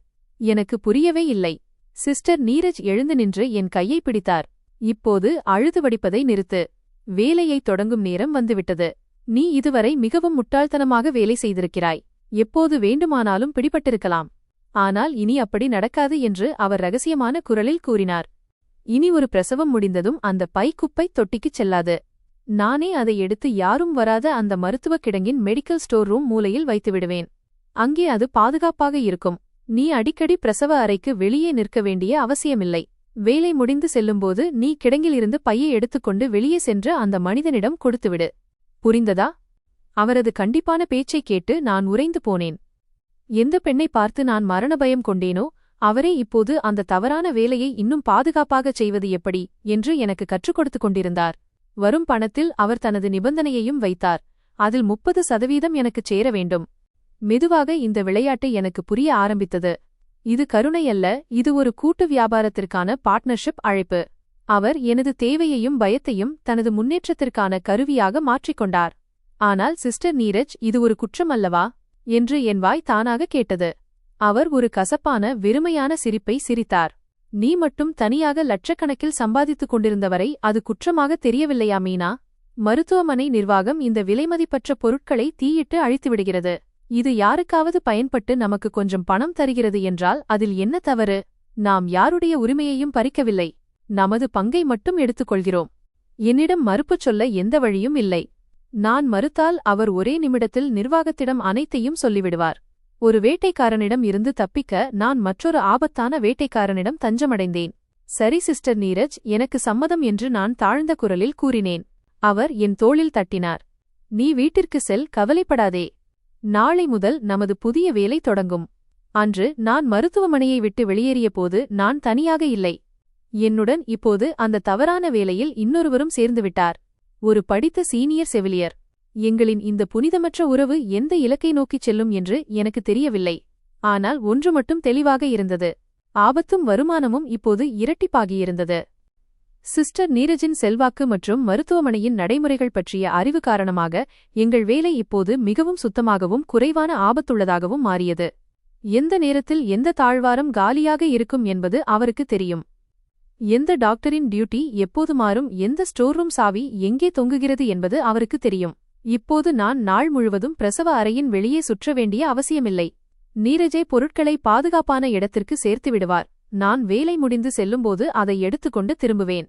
எனக்கு புரியவே இல்லை. சிஸ்டர் நீரஜ் எழுந்து நின்று என் கையை பிடித்தார். இப்போது அழுது வடிப்பதை நிறுத்து. வேலையை தொடங்கும் நேரம் வந்துவிட்டது. நீ இதுவரை மிகவும் முட்டாள்தனமாக வேலை செய்திருக்கிறாய். எப்போது வேண்டுமானாலும் பிடிபட்டிருக்கலாம். ஆனால் இனி அப்படி நடக்காது என்று அவர் ரகசியமான குரலில் கூறினார். இனி ஒரு பிரசவம் முடிந்ததும் அந்த பை குப்பை தொட்டிக்குச் செல்லாது. நானே அதை எடுத்து யாரும் வராத அந்த மருத்துவக் கிடங்கின் மெடிக்கல் ஸ்டோர் ரூம் மூலையில் வைத்துவிடுவேன். அங்கே அது பாதுகாப்பாக இருக்கும். நீ அடிக்கடி பிரசவ அறைக்கு வெளியே நிற்க வேண்டிய அவசியமில்லை. வேலை முடிந்து செல்லும்போது நீ கிடங்கிலிருந்து பையை எடுத்துக்கொண்டு வெளியே சென்று அந்த மனிதனிடம் கொடுத்துவிடு. புரிந்ததா? அவரது கண்டிப்பான பேச்சைக் கேட்டு நான் உறைந்து போனேன். எந்த பெண்ணை பார்த்து நான் மரண பயம் கொண்டேனோ அவரே இப்போது அந்த தவறான வேலையை இன்னும் பாதுகாப்பாகச் செய்வது எப்படி என்று எனக்கு கற்றுக் கொடுத்துக் கொண்டிருந்தார். வரும் பணத்தில் அவர் தனது நிபந்தனையையும் வைத்தார். அதில் 30% எனக்குச் சேர வேண்டும். மெதுவாக இந்த விளையாட்டு எனக்கு புரிய ஆரம்பித்தது. இது கருணையல்ல, இது ஒரு கூட்டு வியாபாரத்திற்கான பார்ட்னர்ஷிப் அழைப்பு. அவர் எனது தேவையையும் பயத்தையும் தனது முன்னேற்றத்திற்கான கருவியாக மாற்றிக்கொண்டார். ஆனால் சிஸ்டர் நீரஜ், இது ஒரு குற்றம் அல்லவா என்று என் வாய் தானாக கேட்டது. அவர் ஒரு கசப்பான வெறுமையான சிரிப்பை சிரித்தார். நீ மட்டும் தனியாக லட்சக்கணக்கில் சம்பாதித்துக் கொண்டிருந்தவரை அது குற்றமாக தெரியவில்லையா மீனா? மருத்துவமனை நிர்வாகம் இந்த விலைமதிப்பற்ற பொருட்களை தீயிட்டு அழித்துவிடுகிறது. இது யாருக்காவது பயன்பட்டு நமக்கு கொஞ்சம் பணம் தருகிறது என்றால் அதில் என்ன தவறு? நாம் யாருடைய உரிமையையும் பறிக்கவில்லை. நமது பங்கை மட்டும் எடுத்துக்கொள்கிறோம். என்னிடம் மறுப்புச் சொல்ல எந்த வழியும் இல்லை. நான் மறுத்தால் அவர் ஒரே நிமிடத்தில் நிர்வாகத்திடம் அனைத்தையும் சொல்லிவிடுவார். ஒரு வேட்டைக்காரனிடம் இருந்து தப்பிக்க நான் மற்றொரு ஆபத்தான வேட்டைக்காரனிடம் தஞ்சமடைந்தேன். சரி சிஸ்டர் நீரஜ், எனக்கு சம்மதம் என்று நான் தாழ்ந்த குரலில் கூறினேன். அவர் என் தோளில் தட்டினார். நீ வீட்டிற்கு செல், கவலைப்படாதே. நாளை முதல் நமது புதிய வேலை தொடங்கும். அன்று நான் மருத்துவமனையை விட்டு வெளியேறியபோது நான் தனியாக இல்லை. என்னுடன் இப்போது அந்த தவறான வேலையில் இன்னொருவரும் சேர்ந்துவிட்டார். ஒரு படித்த சீனியர் செவிலியர். எங்களின் இந்த புனிதமற்ற உறவு எந்த இலக்கை நோக்கிச் செல்லும் என்று எனக்கு தெரியவில்லை. ஆனால் ஒன்று மட்டும் தெளிவாக இருந்தது. ஆபத்தும் வருமானமும் இப்போது இரட்டிப்பாகியிருந்தது. சிஸ்டர் நீரஜின் செல்வாக்கு மற்றும் மருத்துவமனையின் நடைமுறைகள் பற்றிய அறிவு காரணமாக எங்கள் வேலை இப்போது மிகவும் சுத்தமாகவும் குறைவான ஆபத்துள்ளதாகவும் மாறியது. எந்த நேரத்தில் எந்த தாழ்வாரம் காலியாக இருக்கும் என்பது அவருக்கு தெரியும். எந்த டாக்டரின் டியூட்டி எப்போது மாறும், எந்த ஸ்டோர் ரூம் சாவி எங்கே தொங்குகிறது என்பது அவருக்கு தெரியும். இப்போது நான் நாள் முழுவதும் பிரசவ அறையின் வெளியே சுற்ற வேண்டிய அவசியமில்லை. நீரஜே பொருட்களை பாதுகாப்பான இடத்திற்கு சேர்த்து விடுவார். நான் வேலை முடிந்து செல்லும்போது அதை எடுத்துக்கொண்டு திரும்புவேன்.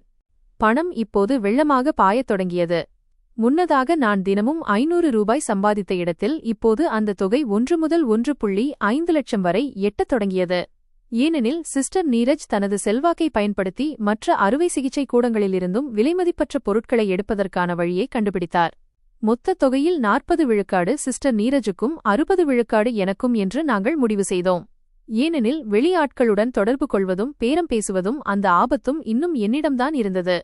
பணம் இப்போது வெள்ளமாக பாயத் தொடங்கியது. முன்னதாக நான் தினமும் 500 ரூபாய் சம்பாதித்த இடத்தில் இப்போது அந்த தொகை 1 முதல் 1.5 லட்சம் வரை எட்டத் தொடங்கியது. ஏனெனில் சிஸ்டர் நீரஜ் தனது செல்வாக்கை பயன்படுத்தி மற்ற அறுவை சிகிச்சை கூடங்களிலிருந்தும் விலைமதிப்பற்ற பொருட்களை எடுப்பதற்கான வழியை கண்டுபிடித்தார். மொத்த தொகையில் 40 விழுக்காடு சிஸ்டர் நீரஜுக்கும் 60 விழுக்காடு எனக்கும் என்று நாங்கள் முடிவு செய்தோம். ஏனெனில் வெளியாட்களுடன் தொடர்பு கொள்வதும் பேரம் பேசுவதும் அந்த ஆபத்தும் இன்னும் என்னிடம்தான் இருந்தது.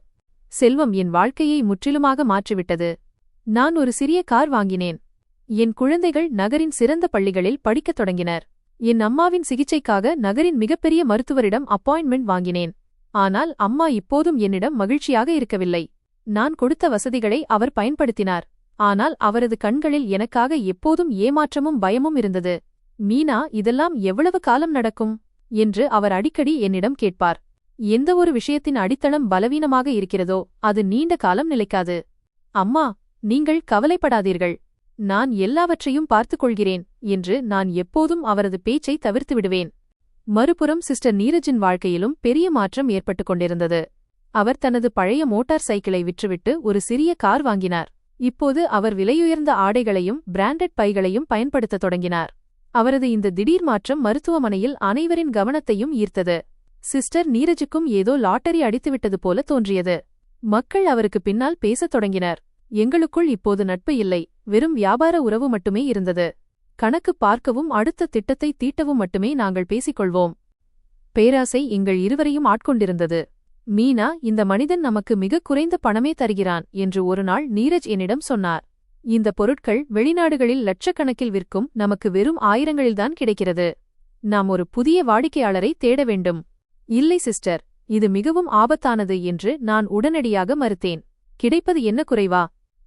செல்வம் என் வாழ்க்கையை முற்றிலுமாக மாற்றிவிட்டது. நான் ஒரு சிறிய கார் வாங்கினேன். என் குழந்தைகள் நகரின் சிறந்த பள்ளிகளில் படிக்கத் தொடங்கினர். என் அம்மாவின் சிகிச்சைக்காக நகரின் மிகப்பெரிய மருத்துவரிடம் அப்பாயின்மெண்ட் வாங்கினேன். ஆனால் அம்மா இப்போதும் என்னிடம் மகிழ்ச்சியாக இருக்கவில்லை. நான் கொடுத்த வசதிகளை அவர் பயன்படுத்தினார். ஆனால் அவரது கண்களில் எனக்காக எப்போதும் ஏமாற்றமும் பயமும் இருந்தது. மீனா, இதெல்லாம் எவ்வளவு காலம் நடக்கும் என்று அவர் அடிக்கடி என்னிடம் கேட்பார். எந்தவொரு விஷயத்தின் அடித்தளம் பலவீனமாக இருக்கிறதோ அது நீண்ட காலம் நிலைக்காது. அம்மா, நீங்கள் கவலைப்படாதீர்கள், நான் எல்லாவற்றையும் பார்த்துக் கொள்கிறேன் என்று நான் எப்போதும் அவரது பேச்சை தவிர்த்து விடுவேன். மறுபுறம் சிஸ்டர் நீரஜின் வாழ்க்கையிலும் பெரிய மாற்றம் ஏற்பட்டுக் கொண்டிருந்தது. அவர் தனது பழைய மோட்டார் சைக்கிளை விற்றுவிட்டு ஒரு சிறிய கார் வாங்கினார். இப்போது அவர் விலையுயர்ந்த ஆடைகளையும் பிராண்டட் பைகளையும் பயன்படுத்தத் தொடங்கினார். அவரது இந்த திடீர் மாற்றம் மருத்துவமனையில் அனைவரின் கவனத்தையும் ஈர்த்தது. சிஸ்டர் நீரஜுக்கும் ஏதோ லாட்டரி அடித்துவிட்டது போல தோன்றியது. மக்கள் அவருக்கு பின்னால் பேசத் தொடங்கினர். எங்களுக்குள் இப்போது நட்பு இல்லை, வெறும் வியாபார உறவு மட்டுமே இருந்தது. கணக்கு பார்க்கவும் அடுத்த திட்டத்தை தீட்டவும் மட்டுமே நாங்கள் பேசிக்கொள்வோம். பேராசை எங்கள் இருவரையும் ஆட்கொண்டிருந்தது. மீனா, இந்த மனிதன் நமக்கு மிக குறைந்த பணமே தருகிறான் என்று ஒருநாள் நீரஜ் என்னிடம் சொன்னார். இந்த பொருட்கள் வெளிநாடுகளில் லட்சக்கணக்கில் விற்கும், நமக்கு வெறும் ஆயிரங்களில்தான் கிடைக்கிறது. நாம் ஒரு புதிய வாடிக்கையாளரை தேட வேண்டும். இல்லை சிஸ்டர், இது மிகவும் ஆபத்தானது என்று நான் உடனடியாக மறுத்தேன். கிடைப்பது என்ன குறைவா?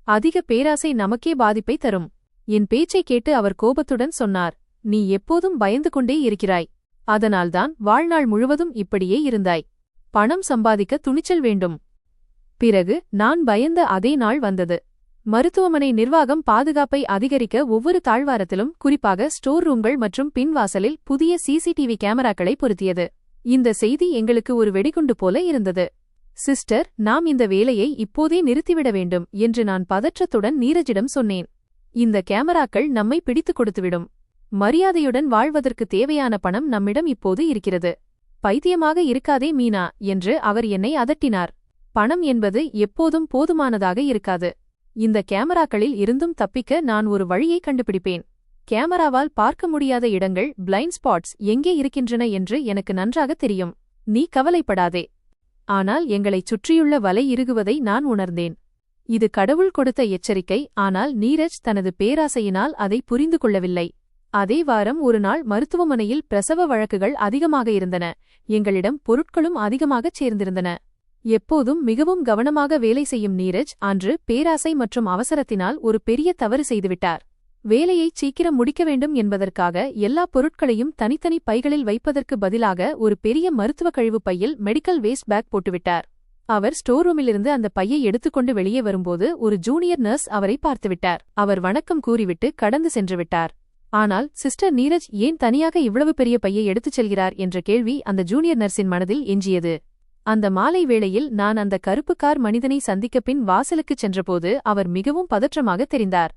அதிக பேராசை நமக்கே பாதிப்பை தரும். என் பேச்சை கேட்டு அவர் கோபத்துடன் சொன்னார், நீ எப்போதும் பயந்து கொண்டே இருக்கிறாய். அதனால்தான் வாழ்நாள் முழுவதும் இப்படியே இருந்தாய். பணம் சம்பாதிக்க துணிச்சல் வேண்டும். பிறகு நான் பயந்த அதே நாள் வந்தது. மருத்துவமனை நிர்வாகம் பாதுகாப்பை அதிகரிக்க ஒவ்வொரு தாழ்வாரத்திலும், குறிப்பாக ஸ்டோர் ரூம்கள் மற்றும் பின்வாசலில் புதிய சிசிடிவி கேமராக்களை பொருத்தியது. இந்த செய்தி எங்களுக்கு ஒரு வெடிகுண்டு போல இருந்தது. சிஸ்டர், நாம் இந்த வேலையை இப்போதே நிறுத்திவிட வேண்டும் என்று நான் பதற்றத்துடன் நீரஜிடம் சொன்னேன். இந்த கேமராக்கள் நம்மை பிடித்துக் கொடுத்துவிடும். மரியாதையுடன் வாழ்வதற்கு தேவையான பணம் நம்மிடம் இப்போது இருக்கிறது. பைத்தியமாக இருக்காதே மீனா என்று அவர் என்னை அதட்டினார். பணம் என்பது எப்போதும் போதுமானதாக இருக்காது. இந்த கேமராக்களில் இருந்தும் தப்பிக்க நான் ஒரு வழியை கண்டுபிடிப்பேன். கேமராவால் பார்க்க முடியாத இடங்கள், பிளைண்ட் ஸ்பாட்ஸ் எங்கே இருக்கின்றன என்று எனக்கு நன்றாக தெரியும். நீ கவலைப்படாதே. ஆனால் எங்களைச் சுற்றியுள்ள வலை இறுகுவதை நான் உணர்ந்தேன். இது கடவுள் கொடுத்த எச்சரிக்கை. ஆனால் நீரஜ் தனது பேராசையினால் அதை புரிந்து கொள்ளவில்லை. அதே வாரம் ஒரு நாள் மருத்துவமனையில் பிரசவ வழக்குகள் அதிகமாக இருந்தன. எங்களிடம் பொருட்களும் அதிகமாகச் சேர்ந்திருந்தன. எப்போதும் மிகவும் கவனமாக வேலை செய்யும் நீரஜ் அன்று பேராசை மற்றும் அவசரத்தினால் ஒரு பெரிய தவறு செய்துவிட்டார். வேலையைச் சீக்கிரம் முடிக்க வேண்டும் என்பதற்காக எல்லா பொருட்களையும் தனித்தனி பைகளில் வைப்பதற்கு பதிலாக ஒரு பெரிய மருத்துவ கழிவு பையில் மெடிக்கல் வேஸ்ட் பேக் போட்டுவிட்டார். அவர் ஸ்டோர் ரூமிலிருந்து அந்த பையை எடுத்துக்கொண்டு வெளியே வரும்போது ஒரு ஜூனியர் நர்ஸ் அவரை பார்த்துவிட்டார். அவர் வணக்கம் கூறிவிட்டு கடந்து சென்றுவிட்டார். ஆனால் சிஸ்டர் நீரஜ் ஏன் தனியாக இவ்வளவு பெரிய பையை எடுத்துச் செல்கிறார் என்ற கேள்வி அந்த ஜூனியர் நர்ஸின் மனதில் எஞ்சியது. அந்த மாலை வேளையில் நான் அந்த கருப்பு கார் மனிதனை சந்திக்க பின் வாசலுக்குச் சென்றபோது அவர் மிகவும் பதற்றமாக தெரிந்தார்.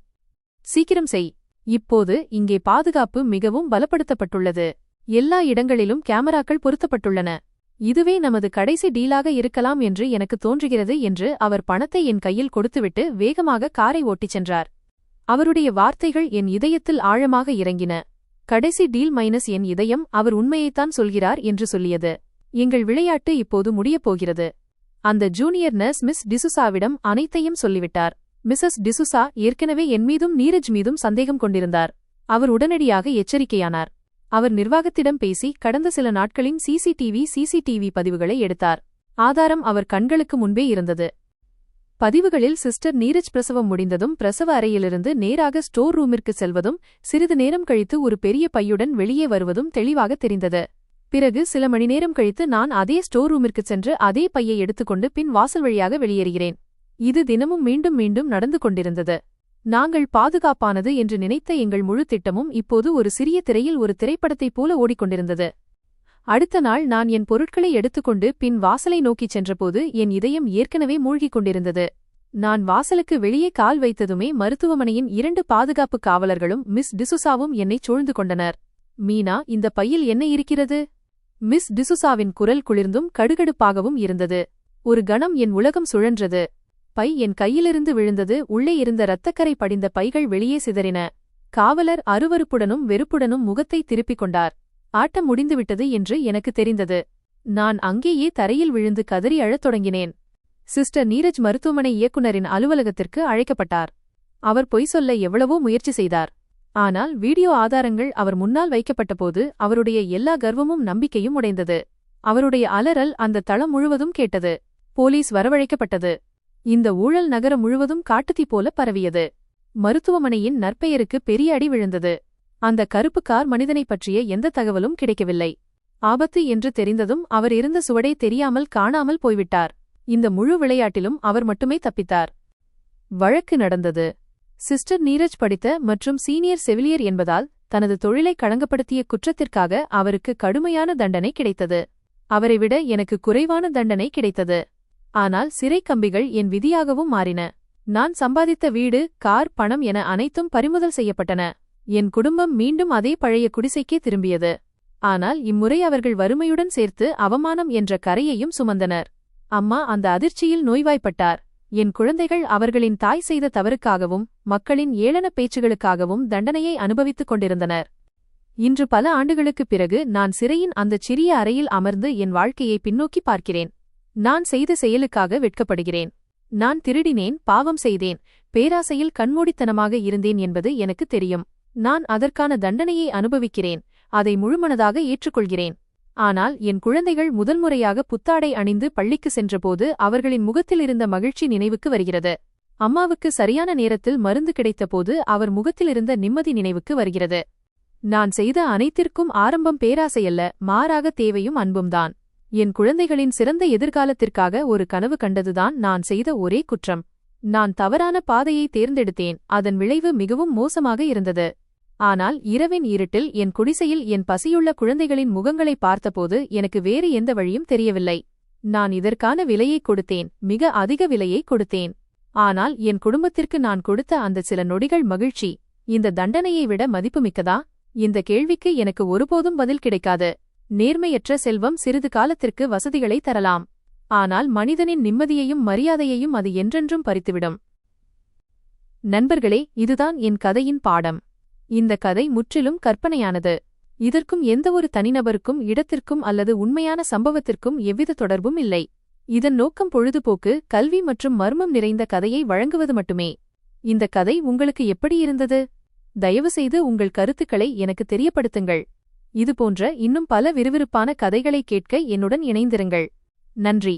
சீக்கிரம் செய். இப்போது இங்கே பாதுகாப்பு மிகவும் பலப்படுத்தப்பட்டுள்ளது. எல்லா இடங்களிலும் கேமராக்கள் பொருத்தப்பட்டுள்ளன. இதுவே நமது கடைசி டீலாக இருக்கலாம் என்று எனக்கு தோன்றுகிறது என்று அவர் பணத்தை என் கையில் கொடுத்துவிட்டு வேகமாக காரை ஓட்டிச் சென்றார். அவருடைய வார்த்தைகள் என் இதயத்தில் ஆழமாக இறங்கின. கடைசி டீல் மைனஸ் என் இதயம் அவர் உண்மையைத்தான் சொல்கிறார் என்று சொல்லியது. எங்கள் விளையாட்டு இப்போது முடியப் போகிறது. அந்த ஜூனியர் நர்ஸ் மிஸ் டிசுசாவிடம் அனைத்தையும் சொல்லிவிட்டார். மிஸ்ஸஸ் டிசுசா ஏற்கனவே என் மீதும் நீரஜ் மீதும் சந்தேகம் கொண்டிருந்தார். அவர் உடனடியாக எச்சரிக்கையானார். அவர் நிர்வாகத்திடம் பேசி கடந்த சில நாட்களின் சிசிடிவி பதிவுகளை எடுத்தார். ஆதாரம் அவர் கண்களுக்கு முன்பே இருந்தது. பதிவுகளில் சிஸ்டர் நீரஜ் பிரசவம் முடிந்ததும் பிரசவ அறையிலிருந்து நேராக ஸ்டோர் ரூமிற்கு செல்வதும் சிறிது நேரம் கழித்து ஒரு பெரிய பையுடன் வெளியே வருவதும் தெளிவாக தெரிந்தது. பிறகு சில மணி நேரம் கழித்து நான் அதே ஸ்டோர் ரூமிற்கு சென்று அதே பையை எடுத்துக்கொண்டு பின் வாசல் வழியாக வெளியேறுகிறேன். இது தினமும் மீண்டும் மீண்டும் நடந்து கொண்டிருந்தது. நாங்கள் பாதுகாப்பானது என்று நினைத்த எங்கள் முழு திட்டமும் இப்போது ஒரு சிறிய திரையில் ஒரு திரைப்படத்தைப் போல ஓடிக்கொண்டிருந்தது. அடுத்த நாள் நான் என் பொருட்களை எடுத்துக்கொண்டு பின் வாசலை நோக்கிச் சென்றபோது என் இதயம் ஏற்கனவே மூழ்கிக் கொண்டிருந்தது. நான் வாசலுக்கு வெளியே கால் வைத்ததுமே மருத்துவமனையின் 2 பாதுகாப்பு காவலர்களும் மிஸ் டிசுசாவும் என்னைச் சூழ்ந்து கொண்டனர். மீனா, இந்த பையில் என்ன இருக்கிறது? மிஸ் டிசுசாவின் குரல் குளிர்ந்தும் கடுகடுப்பாகவும் இருந்தது. ஒரு கணம் என் உலகம் சுழன்றது. பை என் கையிலிருந்து விழுந்தது. உள்ளே இருந்த இரத்தக்கரை படிந்த பைகள் வெளியே சிதறின. காவலர் அருவருப்புடனும் வெறுப்புடனும் முகத்தை திருப்பிக் கொண்டார். ஆட்டம் முடிந்துவிட்டது என்று எனக்கு தெரிந்தது. நான் அங்கேயே தரையில் விழுந்து கதறி அழத் தொடங்கினேன். சிஸ்டர் நீரஜ் மருத்துவமனை இயக்குநரின் அலுவலகத்திற்கு அழைக்கப்பட்டார். அவர் பொய் சொல்ல எவ்வளவோ முயற்சி செய்தார். ஆனால் வீடியோ ஆதாரங்கள் அவர் முன்னால் வைக்கப்பட்டபோது அவருடைய எல்லா கர்வமும் நம்பிக்கையும் உடைந்தது. அவருடைய அலறல் அந்த தளம் முழுவதும் கேட்டது. போலீஸ் வரவழைக்கப்பட்டது. இந்த ஊழல் நகரம் முழுவதும் காட்டுத்தீ போல பரவியது. மருத்துவமனையின் நற்பெயருக்கு பெரிய அடி விழுந்தது. அந்த கருப்பு கார் மனிதனைப் பற்றிய எந்த தகவலும் கிடைக்கவில்லை. ஆபத்து என்று தெரிந்ததும் அவர் இருந்த சுவடே தெரியாமல் காணாமல் போய்விட்டார். இந்த முழு விளையாட்டிலும் அவர் மட்டுமே தப்பித்தார். வழக்கு நடந்தது. சிஸ்டர் நீரஜ் படித்த மற்றும் சீனியர் செவிலியர் என்பதால் தனது தொழிலை களங்கப்படுத்திய குற்றத்திற்காக அவருக்கு கடுமையான தண்டனை கிடைத்தது. அவரை விட எனக்கு குறைவான தண்டனை கிடைத்தது. ஆனால் சிறை கம்பிகள் என் விதியாகவும் மாறின. நான் சம்பாதித்த வீடு, கார், பணம் என அனைத்தும் பறிமுதல் செய்யப்பட்டன. என் குடும்பம் மீண்டும் அதே பழைய குடிசைக்கே திரும்பியது. ஆனால் இம்முறை அவர்கள் வறுமையுடன் சேர்த்து அவமானம் என்ற கரையையும் சுமந்தனர். அம்மா அந்த அதிர்ச்சியில் நோய்வாய்ப்பட்டார். என் குழந்தைகள் அவர்களின் தாய் செய்த தவறுக்காகவும் மக்களின் ஏளன பேச்சுகளுக்காகவும் தண்டனையை அனுபவித்துக் கொண்டிருந்தனர். இன்று பல ஆண்டுகளுக்குப் பிறகு நான் சிறையின் அந்தச் சிறிய அறையில் அமர்ந்து என் வாழ்க்கையை பின்னோக்கி பார்க்கிறேன். நான் செய்த செயலுக்காக வெட்கப்படுகிறேன். நான் திருடினேன், பாவம் செய்தேன், பேராசையில் கண்மூடித்தனமாக இருந்தேன் என்பது எனக்கு தெரியும். நான் அதற்கான தண்டனையை அனுபவிக்கிறேன். அதை முழுமனதாக ஏற்றுக்கொள்கிறேன். ஆனால் என் குழந்தைகள் முதல்முறையாக புத்தாடை அணிந்து பள்ளிக்கு சென்றபோது அவர்களின் முகத்தில் இருந்த மகிழ்ச்சி நினைவுக்கு வருகிறது. அம்மாவுக்கு சரியான நேரத்தில் மருந்து கிடைத்தபோது அவர் முகத்திலிருந்த நிம்மதி நினைவுக்கு வருகிறது. நான் செய்த அனைத்திற்கும் ஆரம்பம் பேராசையல்ல, மாறாக தேவையும் அன்பும்தான். என் குழந்தைகளின் சிறந்த எதிர்காலத்திற்காக ஒரு கனவு கண்டதுதான் நான் செய்த ஒரே குற்றம். நான் தவறான பாதையை தேர்ந்தெடுத்தேன். அதன் விளைவு மிகவும் மோசமாக இருந்தது. ஆனால் இரவின் இருட்டில் என் குடிசையில் என் பசியுள்ள குழந்தைகளின் முகங்களை பார்த்தபோது எனக்கு வேறு எந்த வழியும் தெரியவில்லை. நான் இதற்கான விலையை கொடுத்தேன், மிக அதிக விலையை கொடுத்தேன். ஆனால் என் குடும்பத்திற்கு நான் கொடுத்த அந்த சில நொடிகள் மகிழ்ச்சி இந்த தண்டனையை விட மதிப்புமிக்கதா? இந்த கேள்விக்கு எனக்கு ஒருபோதும் பதில் கிடைக்காது. நேர்மையற்ற செல்வம் சிறிது காலத்திற்கு வசதிகளை தரலாம். ஆனால் மனிதனின் நிம்மதியையும் மரியாதையையும் அது என்றென்றும் பறித்துவிடும். நண்பர்களே, இதுதான் என் கதையின் பாடம். இந்த கதை முற்றிலும் கற்பனையானது. இதற்கும் எந்தவொரு தனிநபருக்கும், இடத்திற்கும் அல்லது உண்மையான சம்பவத்திற்கும் எவ்வித தொடர்பும் இல்லை. இதன் நோக்கம் பொழுதுபோக்கு, கல்வி மற்றும் மர்மம் நிறைந்த கதையை வழங்குவது மட்டுமே. இந்த கதை உங்களுக்கு எப்படி இருந்தது? தயவுசெய்து உங்கள் கருத்துக்களை எனக்கு தெரியப்படுத்துங்கள். இதுபோன்ற இன்னும் பல விறுவிறுப்பான கதைகளை கேட்க என்னுடன் இணைந்திருங்கள். நன்றி.